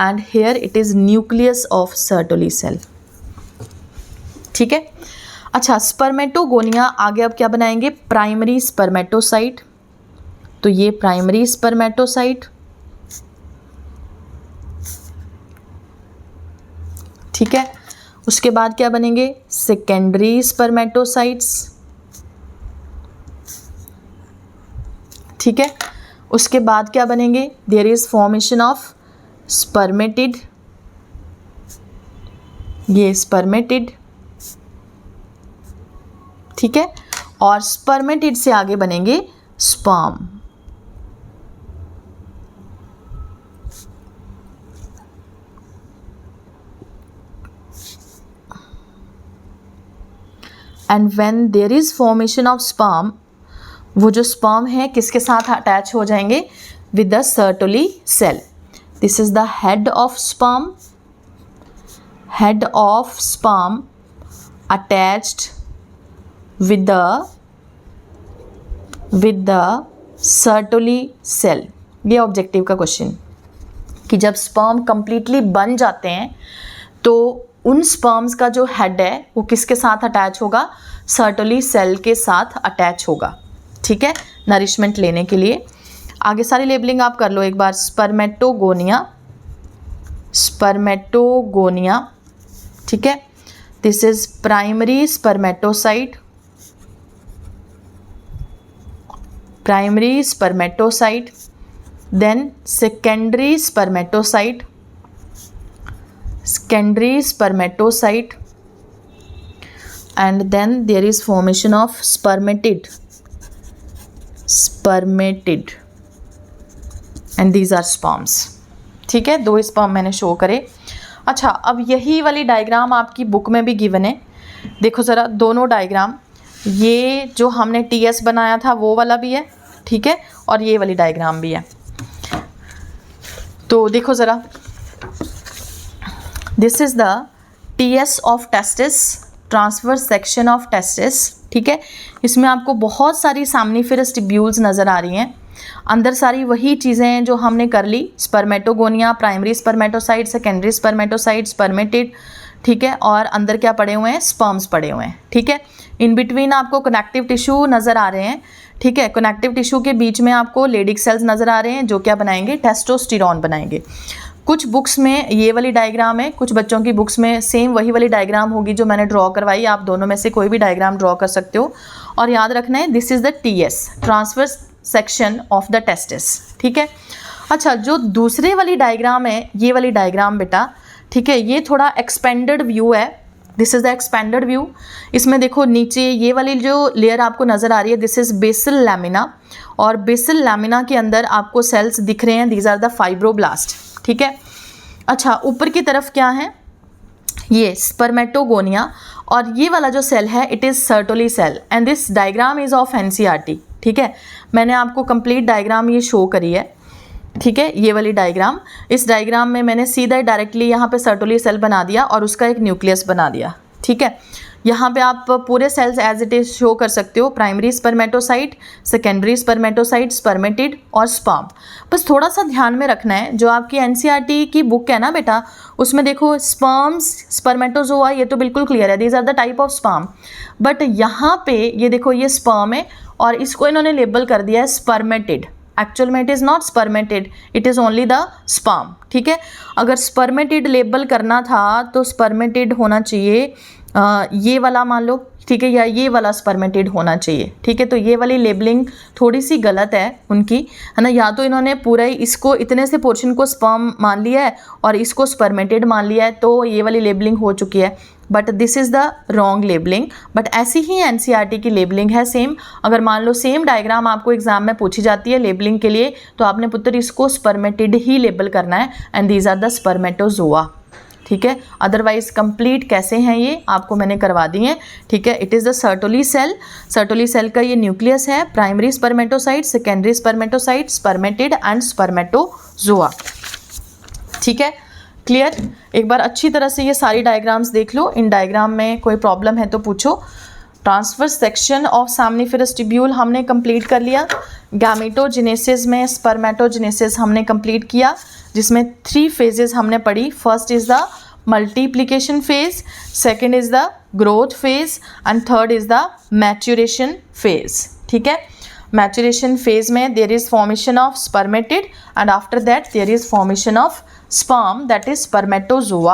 and here it is nucleus of Sertoli cell, ठीक है। अच्छा, स्पर्मेटोगोनिया आगे अब क्या बनाएंगे, प्राइमरी स्पर्मेटोसाइट। तो ये प्राइमरी स्पर्मेटोसाइट, ठीक है। उसके बाद क्या बनेंगे, सेकेंडरी स्पर्मेटोसाइट्स, ठीक है। उसके बाद क्या बनेंगे, there is formation of spermatid, ये स्पर्मेटिड, ठीक है। और स्पर्मेटिड से आगे बनेंगे sperm, and when there is formation of sperm, वो जो स्पर्म है किसके साथ अटैच हो जाएंगे, with the Sertoli cell. This is the head of sperm, head of sperm attached with the Sertoli cell. ये ऑब्जेक्टिव का क्वेश्चन, कि जब स्पर्म कंप्लीटली बन जाते हैं तो उन स्पर्म्स का जो हेड है वो किसके साथ अटैच होगा, सर्टोली सेल के साथ अटैच होगा, ठीक है, नरिशमेंट लेने के लिए। आगे सारी लेबलिंग आप कर लो एक बार। स्पर्मेटोगोनिया, स्पर्मेटोगोनिया, ठीक है। This is primary spermatocyte, primary spermatocyte, then secondary spermatocyte, secondary spermatocyte, and then there is formation of spermatid, and these are sperms, ठीक है। 2 स्पर्म मैंने शो करे। अच्छा, अब यही वाली डायग्राम आपकी बुक में भी गिवन है, देखो ज़रा दोनों डायग्राम, ये जो हमने TS बनाया था वो वाला भी है, ठीक है, और ये वाली डायग्राम भी है। तो देखो ज़रा, this is the TS of testis, transverse section of testis, ठीक है। इसमें आपको बहुत सारी सामनीफेरस टिब्यूल्स नज़र आ रही हैं, अंदर सारी वही चीज़ें हैं जो हमने कर ली, spermatogonia, primary spermatocyte, secondary spermatocyte, spermatid, ठीक है, और अंदर क्या पड़े हुए हैं, स्पर्म्स पड़े हुए हैं, ठीक है। इन बिटवीन आपको कनेक्टिव टिश्यू नज़र आ रहे हैं, ठीक है, कनेक्टिव टिश्यू के बीच में आपको लेडिक सेल्स नज़र आ रहे हैं जो क्या बनाएंगे, टेस्टोस्टेरोन बनाएंगे। कुछ बुक्स में ये वाली डायग्राम है, कुछ बच्चों की बुक्स में सेम वही वाली डायग्राम होगी जो मैंने ड्रॉ करवाई। आप दोनों में से कोई भी डायग्राम ड्रॉ कर सकते हो। और याद रखना है this is the TS, transverse section of the testis. ठीक है। अच्छा, जो दूसरे वाली डायग्राम है, ये वाली डायग्राम बेटा, ठीक है, ये थोड़ा एक्सपेंडेड व्यू है। This is the expanded view. इसमें देखो नीचे ये वाली जो लेयर आपको नज़र आ रही है, दिस इज़ बेसल लैमिना, और बेसल लैमिना के अंदर आपको सेल्स दिख रहे हैं, दीज आर द फाइब्रोब्लास्ट। ठीक है। अच्छा, ऊपर की तरफ क्या है, ये स्पर्मेटोगोनिया, और ये वाला जो सेल है it is Sertoli cell, and this diagram is of NCERT। ठीक है, मैंने आपको कंप्लीट डायग्राम ये शो करी है। ठीक है, ये वाली डायग्राम, इस डायग्राम में मैंने सीधा डायरेक्टली यहाँ पे सर्टोली सेल बना दिया और उसका एक न्यूक्लियस बना दिया। ठीक है, यहाँ पे आप पूरे cells as it is show कर सकते हो, primary spermatocyte, secondary spermatocyte, spermatid और स्पर्म। बस थोड़ा सा ध्यान में रखना है, जो आपकी NCERT की बुक है ना बेटा, उसमें देखो स्पर्म्स, स्पर्मेटोजोआ, ये तो बिल्कुल क्लियर है, these are the type of sperm. But यहाँ पे ये देखो, ये स्पर्म है और इसको इन्होंने लेबल कर दिया है स्पर्मेटिड। एक्चुअल में it is not spermatid, it is only the sperm. ठीक है, अगर स्पर्मेटिड लेबल करना था तो स्पर्मेटिड होना चाहिए ये वाला मान लो, ठीक है, या ये वाला स्पर्मेटिड होना चाहिए। ठीक है, तो ये वाली लेबलिंग थोड़ी सी गलत है उनकी, है ना। या तो इन्होंने पूरा ही इसको, इतने से पोर्शन को स्पर्म मान लिया है और इसको स्पर्मेटिड मान लिया है, तो ये वाली लेबलिंग हो चुकी है। But this is the wrong labelling. But ऐसी ही NCERT की लेबलिंग है सेम। अगर मान लो सेम डायग्राम आपको एग्जाम में पूछी जाती है लेबलिंग के लिए, तो आपने पुत्र इसको स्पर्मेटिड ही लेबल करना है, and these are the spermatozoa. ठीक है, अदरवाइज कंप्लीट कैसे हैं ये आपको मैंने करवा दी हैं। ठीक है, it is the Sertoli cell. Sertoli cell का ये न्यूक्लियस है, primary spermatocyte, secondary spermatocyte, spermatid and spermatozoa. ठीक है, क्लियर। एक बार अच्छी तरह से ये सारी डायग्राम्स देख लो, इन डायग्राम में कोई प्रॉब्लम है तो पूछो। ट्रांसवर्स सेक्शन ऑफ सामनिफेरस ट्यूब्यूल हमने कंप्लीट कर लिया। गैमेटोजेनेसिस में स्पर्मेटोजेनेसिस हमने कंप्लीट किया, जिसमें 3 फेजेस हमने पढ़ी। First is the multiplication phase, second is the growth phase, and third is the maturation phase. ठीक है, मैच्यूरेशन फेज में there is formation of spermatid, and after that there is formation of sperm, that is spermatozoa,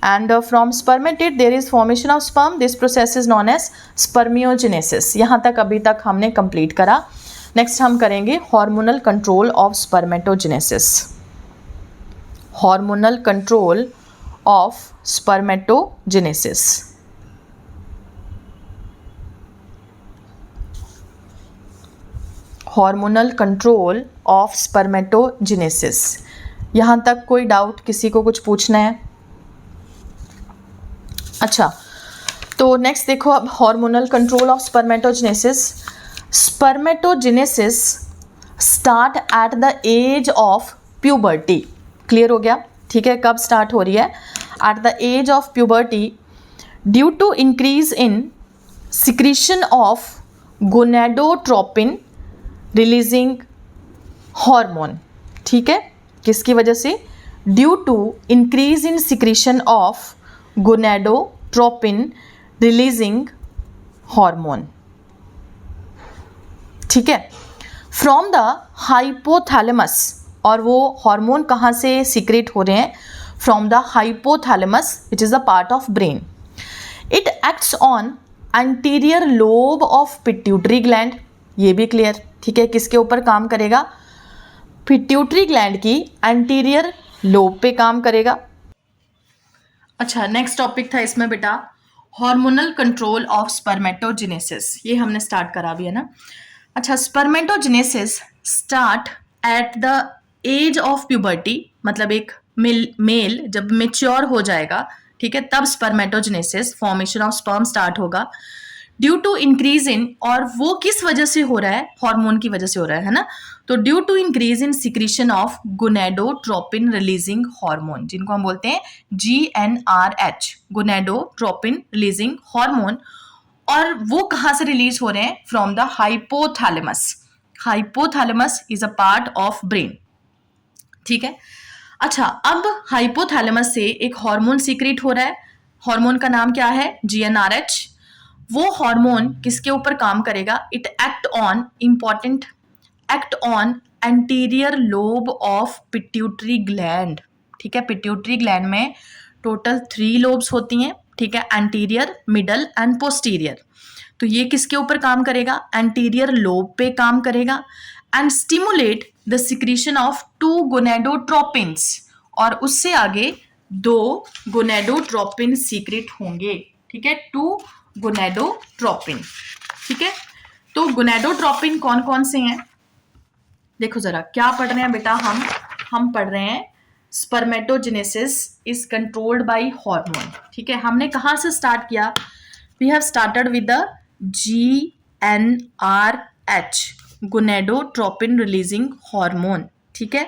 and from spermatid there is formation of sperm. This process is known as spermiogenesis. यहाँ तक अभी तक हमने complete करा। Next हम करेंगे hormonal control of spermatogenesis. Hormonal control of spermatogenesis. Hormonal control of spermatogenesis. यहाँ तक कोई डाउट, किसी को कुछ पूछना है? अच्छा, तो नेक्स्ट देखो अब hormonal control of spermatogenesis. Spermatogenesis start at the age of puberty. Clear हो गया? ठीक है, कब स्टार्ट हो रही है? At the age of puberty, due to increase in secretion of gonadotropin releasing hormone. ठीक है, किसकी वजह से? Due to increase in secretion of gonadotropin releasing hormone. ठीक है, फ्रॉम द हाइपोथैलेमस, और वो हार्मोन कहाँ से सीक्रेट हो रहे हैं? From the hypothalamus which is the part of brain. It acts on anterior lobe of pituitary gland. ये भी क्लियर। ठीक है, किसके ऊपर काम करेगा? पिट्यूटरी ग्लैंड की एंटीरियर लोब पे काम करेगा। अच्छा, नेक्स्ट टॉपिक था इसमें बेटा हार्मोनल कंट्रोल ऑफ स्पर्मेटोजेनेसिस। ये हमने स्टार्ट करा भी है ना। अच्छा, spermatogenesis start at the age of puberty, मतलब एक मेल जब मेच्योर हो जाएगा, ठीक है, तब spermatogenesis, formation of sperm start होगा। ड्यू टू इंक्रीज इन, और वो किस वजह से हो रहा है? हार्मोन की वजह से हो रहा है ना। तो due to increase in secretion of gonadotropin releasing hormone, जिनको हम बोलते हैं GnRH, गोनेडोट्रोपिन रिलीजिंग हार्मोन। और वो कहाँ से रिलीज हो रहे हैं? From the hypothalamus. Hypothalamus is a part of brain. ठीक है, अच्छा, अब हाइपोथैलेमस से एक हार्मोन सीक्रेट हो रहा है। हार्मोन का नाम क्या है? GnRH। वो हार्मोन किसके ऊपर काम करेगा? It act on anterior lobe of pituitary gland. ठीक है, पिट्यूटरी ग्लैंड में टोटल 3 लोब्स होती हैं। ठीक है, एंटीरियर, मिडल एंड पोस्टीरियर। तो ये किसके ऊपर काम करेगा? एंटीरियर लोब पे काम करेगा and stimulate the secretion of 2 गोनेडोट्रोपिन्स, और उससे आगे 2 गोनेडोट्रोपिन सीक्रेट होंगे। ठीक है, 2 गोनेडोट्रोपिन। ठीक है, तो गोनेडोट्रोपिन कौन कौन से हैं? देखो जरा, क्या पढ़ रहे हैं बेटा हम पढ़ रहे हैं spermatogenesis is controlled by hormone. ठीक है, हमने कहाँ से स्टार्ट किया? We have started with the GnRH, gonadotropin releasing hormone. ठीक है,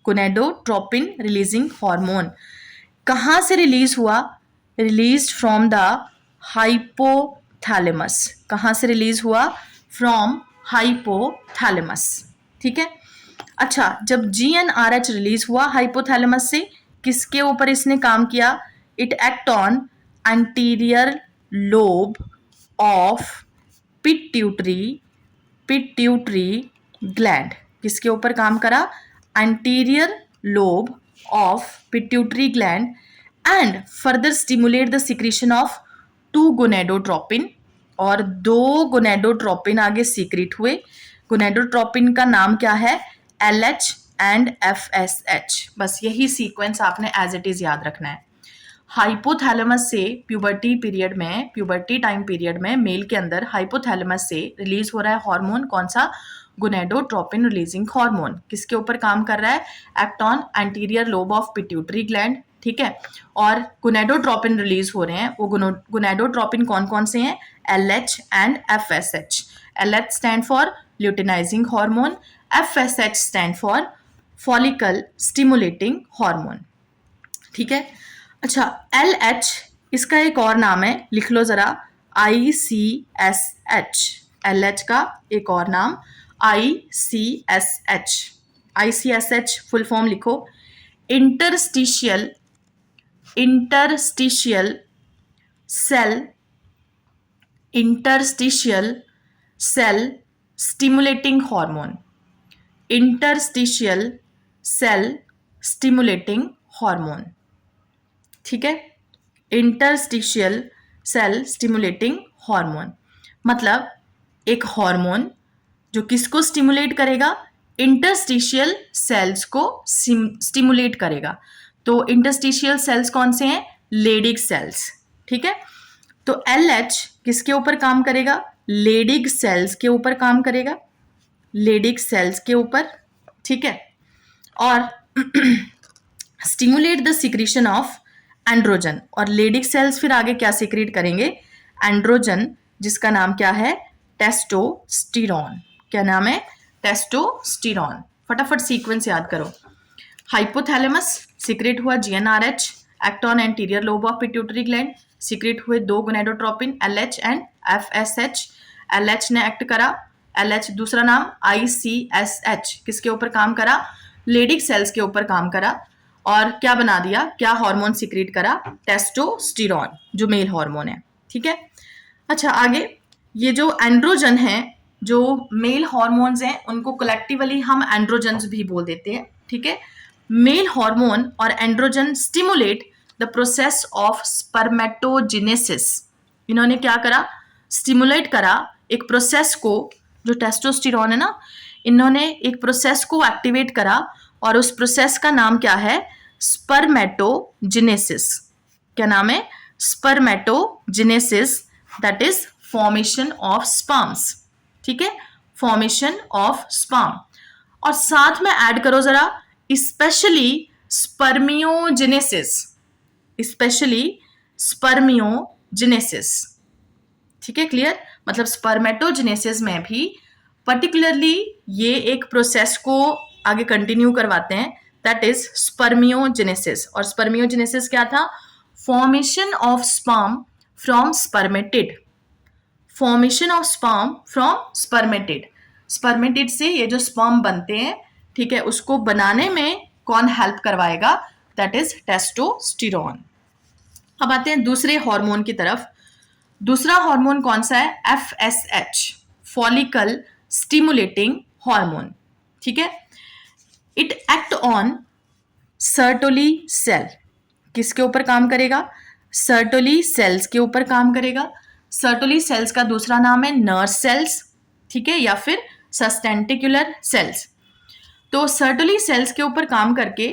गोनेडोट्रोपिन रिलीजिंग हार्मोन कहाँ से रिलीज हुआ? Release from the hypothalamus. कहाँ से रिलीज हुआ? From hypothalamus. ठीक है, अच्छा, जब GnRH रिलीज हुआ हाइपोथैलेमस से, किसके ऊपर इसने काम किया? It act on anterior lobe of pituitary gland. किसके ऊपर काम करा? Anterior lobe of pituitary gland and further stimulate the secretion of 2 gonadotropin, और 2 गोनेडोट्रोपिन आगे सीक्रेट हुए। गोनेडोट्रोपिन का नाम क्या है? LH and FSH। बस यही सीक्वेंस आपने एज इट इज याद रखना है। हाइपोथैलेमस से प्यूबर्टी टाइम पीरियड में मेल के अंदर हाइपोथैलेमस से रिलीज हो रहा है हार्मोन, कौन सा? Gonadotropin releasing hormone. किसके ऊपर काम कर रहा है? Act on anterior lobe of pituitary gland. ठीक है, और गोनेडोट्रोपिन रिलीज हो रहे हैं। वो गोनेडोट्रोपिन कौन कौन से हैं? LH and FSH। LH stand for luteinizing hormone, FSH stand for follicle stimulating hormone. ठीक है, अच्छा, LH इसका एक और नाम है, लिख लो जरा, ICSH। LH का एक और नाम ICSH। ICSH फुल फॉर्म लिखो, interstitial cell stimulating hormone. Interstitial cell stimulating hormone. ठीक है, इंटरस्टिशियल सेल स्टिमुलेटिंग हार्मोन मतलब एक हार्मोन जो किसको स्टिमुलेट करेगा? इंटरस्टिशियल सेल्स को स्टिमुलेट करेगा। तो इंटरस्टिशियल सेल्स कौन से हैं? Leydig cells. ठीक है, तो LH किसके ऊपर काम करेगा? लेडिग सेल्स के ऊपर काम करेगा, लेडिग सेल्स के ऊपर। ठीक है, और stimulate the secretion of androgen, और लेडिग सेल्स फिर आगे क्या सिक्रीट करेंगे? एंड्रोजन, जिसका नाम क्या है? टेस्टोस्टेरोन। क्या नाम है? टेस्टोस्टेरोन। फटाफट सीक्वेंस याद करो। हाइपोथैलेमस सीक्रेट हुआ GnRH, act on anterior lobe of pituitary gland, secret हुए 2 gonadotropin LH and FSH। LH ने एक्ट करा, LH दूसरा नाम ICSH, किसके ऊपर काम करा? लेडिग सेल्स के ऊपर काम करा, और क्या बना दिया? क्या हार्मोन सीक्रेट करा? टेस्टोस्टेरोन, जो मेल हार्मोन है। ठीक है, अच्छा, आगे ये जो एंड्रोजन है, जो मेल हार्मोन्स हैं, उनको कलेक्टिवली हम एंड्रोजन्स भी बोल देते हैं। ठीक है, मेल हार्मोन और androgen stimulate the process of spermatogenesis. इन्होंने क्या करा? स्टिमुलेट करा एक प्रोसेस को, जो टेस्टोस्टेरोन है ना, इन्होंने एक प्रोसेस को एक्टिवेट करा, और उस प्रोसेस का नाम क्या है? स्पर्मेटोजेनेसिस। क्या नाम है? Spermatogenesis, that is formation of sperms. ठीक है, फॉर्मेशन ऑफ स्पर्म, और साथ में ऐड करो जरा स्पेशली स्पर्मियोजेनेसिस, ठीक है, क्लियर? मतलब स्पर्मेटोजेनेसिस में भी पर्टिकुलरली ये एक प्रोसेस को आगे कंटिन्यू करवाते हैं, दैट इज स्पर्मियोजेनेसिस। और स्पर्मियोजेनेसिस क्या था? Formation of sperm from spermatid. Formation of sperm from spermatid. Spermatid से ये जो स्पर्म बनते हैं, ठीक है, उसको बनाने में कौन हेल्प करवाएगा? That is testosterone. अब आते हैं दूसरे हार्मोन की तरफ। दूसरा हार्मोन कौन सा है? FSH, फॉलिकल स्टिमुलेटिंग हार्मोन, ठीक है। It act on Sertoli cell, किसके ऊपर काम करेगा? सर्टोली सेल्स के ऊपर काम करेगा। सर्टोली सेल्स का दूसरा नाम है नर्व सेल्स, ठीक है, या फिर सस्टेंटिकुलर सेल्स। तो सर्टोली सेल्स के ऊपर काम करके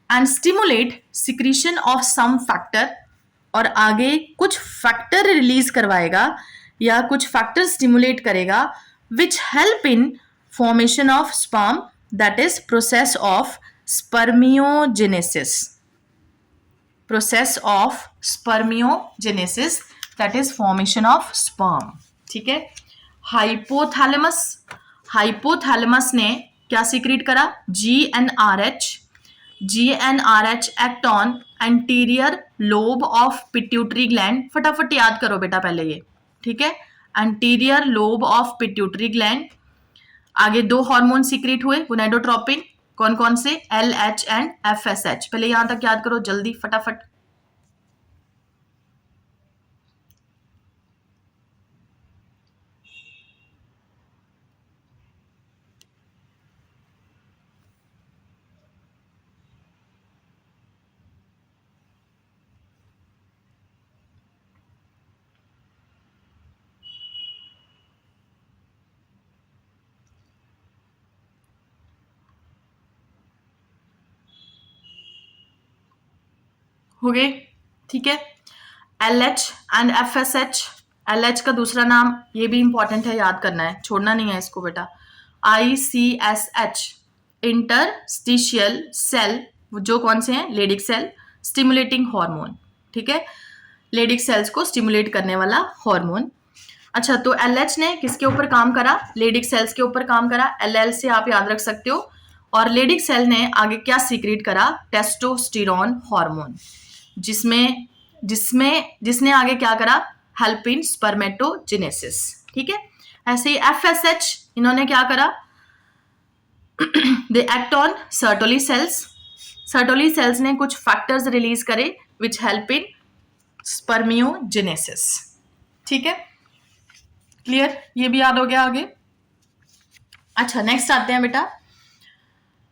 and stimulate secretion of some factor, और आगे कुछ फैक्टर रिलीज करवाएगा या कुछ फैक्टर स्टिमुलेट करेगा which help in formation of sperm, that is process of spermiogenesis, process of spermiogenesis, that is formation of sperm, ठीक है। हाइपोथैलेमस, हाइपोथैलेमस ने क्या सीक्रेट करा? GnRH, GnRH act on anterior lobe of pituitary gland. फटाफट याद करो बेटा पहले ये, ठीक है, anterior lobe of pituitary gland. आगे दो हार्मोन सीक्रेट हुए गोनाडोट्रोपिन, कौन कौन से? LH and FSH। पहले यहां तक याद करो जल्दी फटाफट। हो गए, ठीक है। LH एंड FSH, LH का दूसरा नाम, ये भी इंपॉर्टेंट है, याद करना है, छोड़ना नहीं है इसको बेटा। ICSH, इंटरस्टिशियल सेल, जो कौन से हैं? लेडिक सेल स्टिमुलेटिंग हार्मोन, ठीक है, लेडिक सेल्स को स्टिमुलेट करने वाला हार्मोन। अच्छा, तो LH ने किसके ऊपर काम करा? लेडिक सेल्स के ऊपर काम करा। LL से आप याद रख सकते हो। और लेडिक सेल ने आगे क्या सीक्रेट करा? टेस्टोस्टेरोन हार्मोन, जिसने आगे क्या करा? हेल्प इन स्पर्मेटोजेनेसिस, ठीक है। ऐसे ही FSH, इन्होंने क्या करा? They act on Sertoli cells, Sertoli cells ने कुछ फैक्टर्स रिलीज करे विच हेल्प इन स्पर्मियोजेनेसिस, ठीक है, क्लियर, ये भी याद हो गया आगे। अच्छा, नेक्स्ट आते हैं बेटा।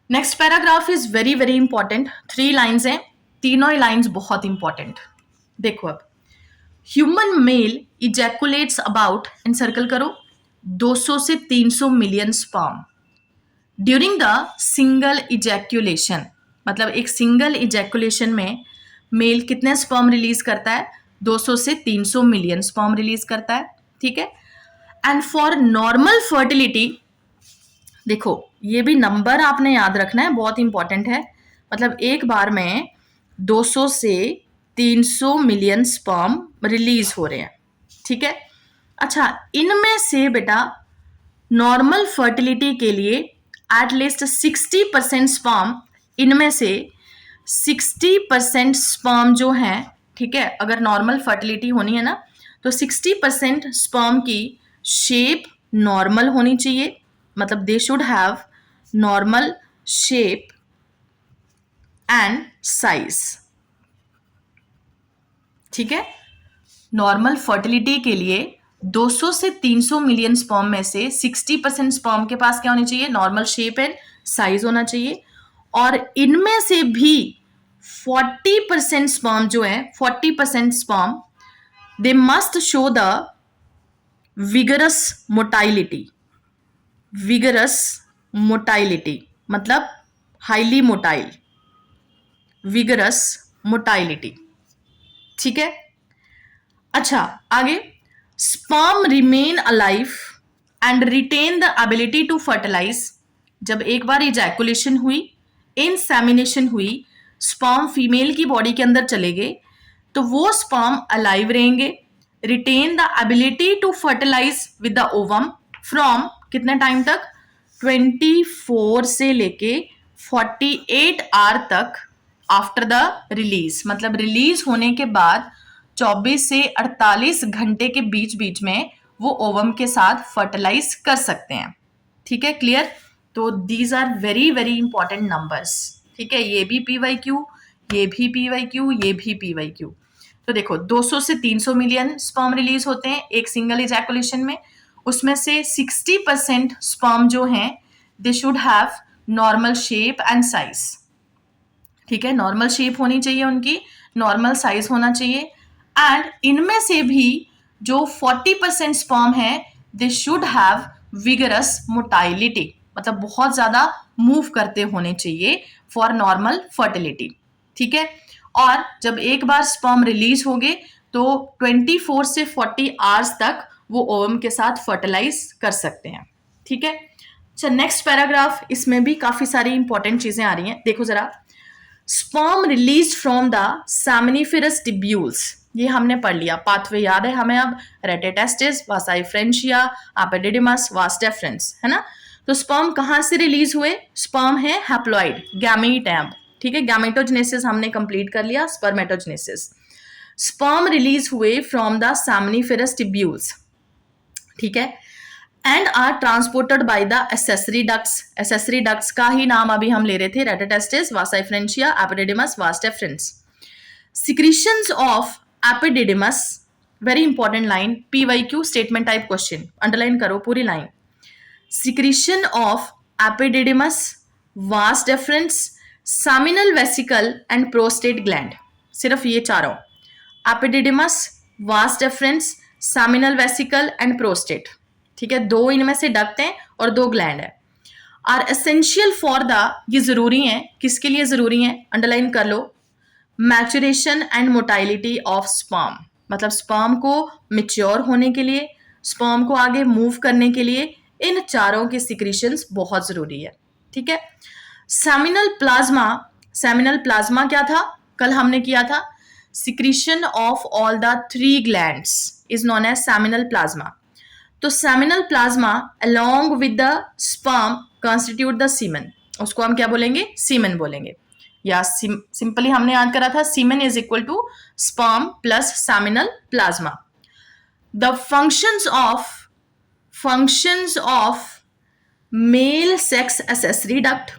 Next paragraph is very very important, 3 lines हैं, तीनों ही लाइन्स बहुत इंपॉर्टेंट। देखो अब, ह्यूमन मेल इजैकुलेट्स अबाउट, एनसर्कल करो, 200 से 300 million sperm during the single ejaculation. मतलब एक सिंगल इजैकुलेशन में मेल कितने स्पर्म रिलीज करता है? 200 से 300 मिलियन स्पर्म रिलीज करता है, ठीक है। एंड फॉर नॉर्मल फर्टिलिटी, देखो ये भी नंबर आपने याद रखना है, बहुत इंपॉर्टेंट है। मतलब एक बार में 200 से 300 मिलियन स्पर्म रिलीज हो रहे हैं, ठीक है। अच्छा, इनमें से बेटा नॉर्मल फर्टिलिटी के लिए एटलीस्ट 60% स्पर्म, इनमें से 60% स्पर्म जो हैं, ठीक है, अगर नॉर्मल फर्टिलिटी होनी है ना, तो 60% स्पर्म की शेप नॉर्मल होनी चाहिए। मतलब they should have normal shape and size, ठीक है। नॉर्मल फर्टिलिटी के लिए 200 से 300 मिलियन स्पर्म में से 60% स्पर्म के पास क्या होनी चाहिए? नॉर्मल शेप एंड साइज होना चाहिए। और इनमें से भी 40% स्पर्म जो है, 40% sperm, they must show the vigorous motility, vigorous motility मतलब हाईली मोटाइल, विगरस मोटाइलिटी, ठीक है। अच्छा, आगे, sperm remain alive and retain the ability to fertilize. जब एक बार इजैकुलेशन हुई, इंसेमिनेशन हुई, स्पर्म फीमेल की बॉडी के अंदर चले गए, तो वो स्पर्म अलाइव रहेंगे, retain the ability to fertilize with the ovum from कितने टाइम तक? 24 से लेके 48 आवर तक आफ्टर द रिलीज। मतलब रिलीज होने के बाद 24 से 48 घंटे के बीच बीच में वो ओवम के साथ फर्टिलाइज कर सकते हैं, ठीक है, क्लियर। तो these are very very important numbers, ठीक है। ये भी PYQ, ये भी PYQ, ये भी PYQ। तो देखो 200 से 300 मिलियन स्पर्म रिलीज होते हैं एक सिंगल इजैकुलेशन में। उसमें से 60% स्पर्म जो हैं they should have normal shape and size. ठीक है, नॉर्मल शेप होनी चाहिए उनकी, नॉर्मल साइज होना चाहिए। एंड इनमें से भी जो 40% स्पर्म है they should have vigorous motility, मतलब बहुत ज्यादा मूव करते होने चाहिए फॉर नॉर्मल फर्टिलिटी। ठीक है, और जब एक बार स्पर्म रिलीज हो गए तो 24 से 40 आवर्स तक वो ओवम के साथ फर्टिलाइज कर सकते हैं। ठीक है, अच्छा नेक्स्ट पैराग्राफ, इसमें भी काफी सारी इंपॉर्टेंट चीजें आ रही हैं, देखो जरा। Sperm release from the seminiferous tubules, ये हमने पढ़ लिया, पाथवे याद है हमें अब, rete testis, vasa efferentia, epididymis, vas deference, है ना। तो स्पर्म कहां से रिलीज हुए? स्पर्म है हैप्लॉइड, गैमीट है। ठीक है, गैमेटोजेनेसिस हमने कंप्लीट कर लिया, स्पर्मेटोजेनेसिस। स्पर्म रिलीज हुए फ्रॉम द सेमिनिफेरस टिब्यूल्स, ठीक है, and are transported by the accessory ducts. Accessory ducts का ही नाम अभी हम ले रहे थे, rete testis, vasa efferentia, epididymis, vas deferens. Secretions of epididymis, very important line, PYQ statement type question, underline करो पूरी line. Secretion of epididymis, vas deferens, seminal vesicle and prostate gland, सिर्फ ये चारों, epididymis, vas deferens, seminal vesicle and prostate। ठीक है, दो इनमें से डक्ट हैं और दो ग्लैंड है। आर एसेंशियल फॉर द, ये जरूरी है, किसके लिए जरूरी है, अंडरलाइन कर लो, मैचुरेशन एंड मोटाइलिटी ऑफ स्पर्म, मतलब स्पर्म को मिच्योर होने के लिए, स्पर्म को आगे मूव करने के लिए इन चारों के सिक्रीशंस बहुत जरूरी है। ठीक है, सेमिनल प्लाज्मा, सेमिनल प्लाज्मा क्या था, कल हमने किया था, secretion of all the 3 glands is known as seminal plasma. तो seminal plasma along with the sperm constitute the semen, उसको हम क्या बोलेंगे, सीमेन बोलेंगे, या सिंपली हमने याद करा था semen is equal to sperm plus seminal plasma. The functions of male sex accessory duct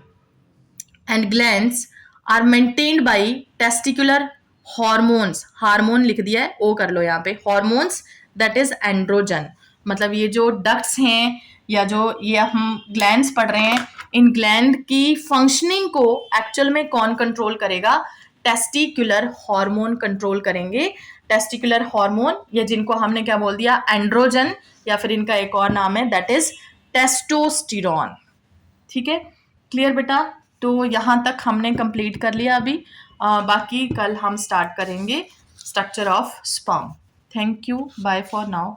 and glands are maintained by testicular hormones, hormone लिख दिया है, ओ कर लो यहाँ पे, हॉर्मोन्स दैट इज एंड्रोजन। मतलब ये जो डक्ट्स हैं या जो ये हम ग्लैंड्स पढ़ रहे हैं, इन ग्लैंड की फंक्शनिंग को एक्चुअल में कौन कंट्रोल करेगा, टेस्टिकुलर हार्मोन कंट्रोल करेंगे। टेस्टिकुलर हार्मोन, या जिनको हमने क्या बोल दिया, एंड्रोजन, या फिर इनका एक और नाम है दैट इज टेस्टोस्टेरॉन। ठीक है, क्लियर बेटा। तो यहाँ तक हमने कंप्लीट कर लिया अभी, बाकी कल हम स्टार्ट करेंगे structure of sperm. Thank you, bye for now.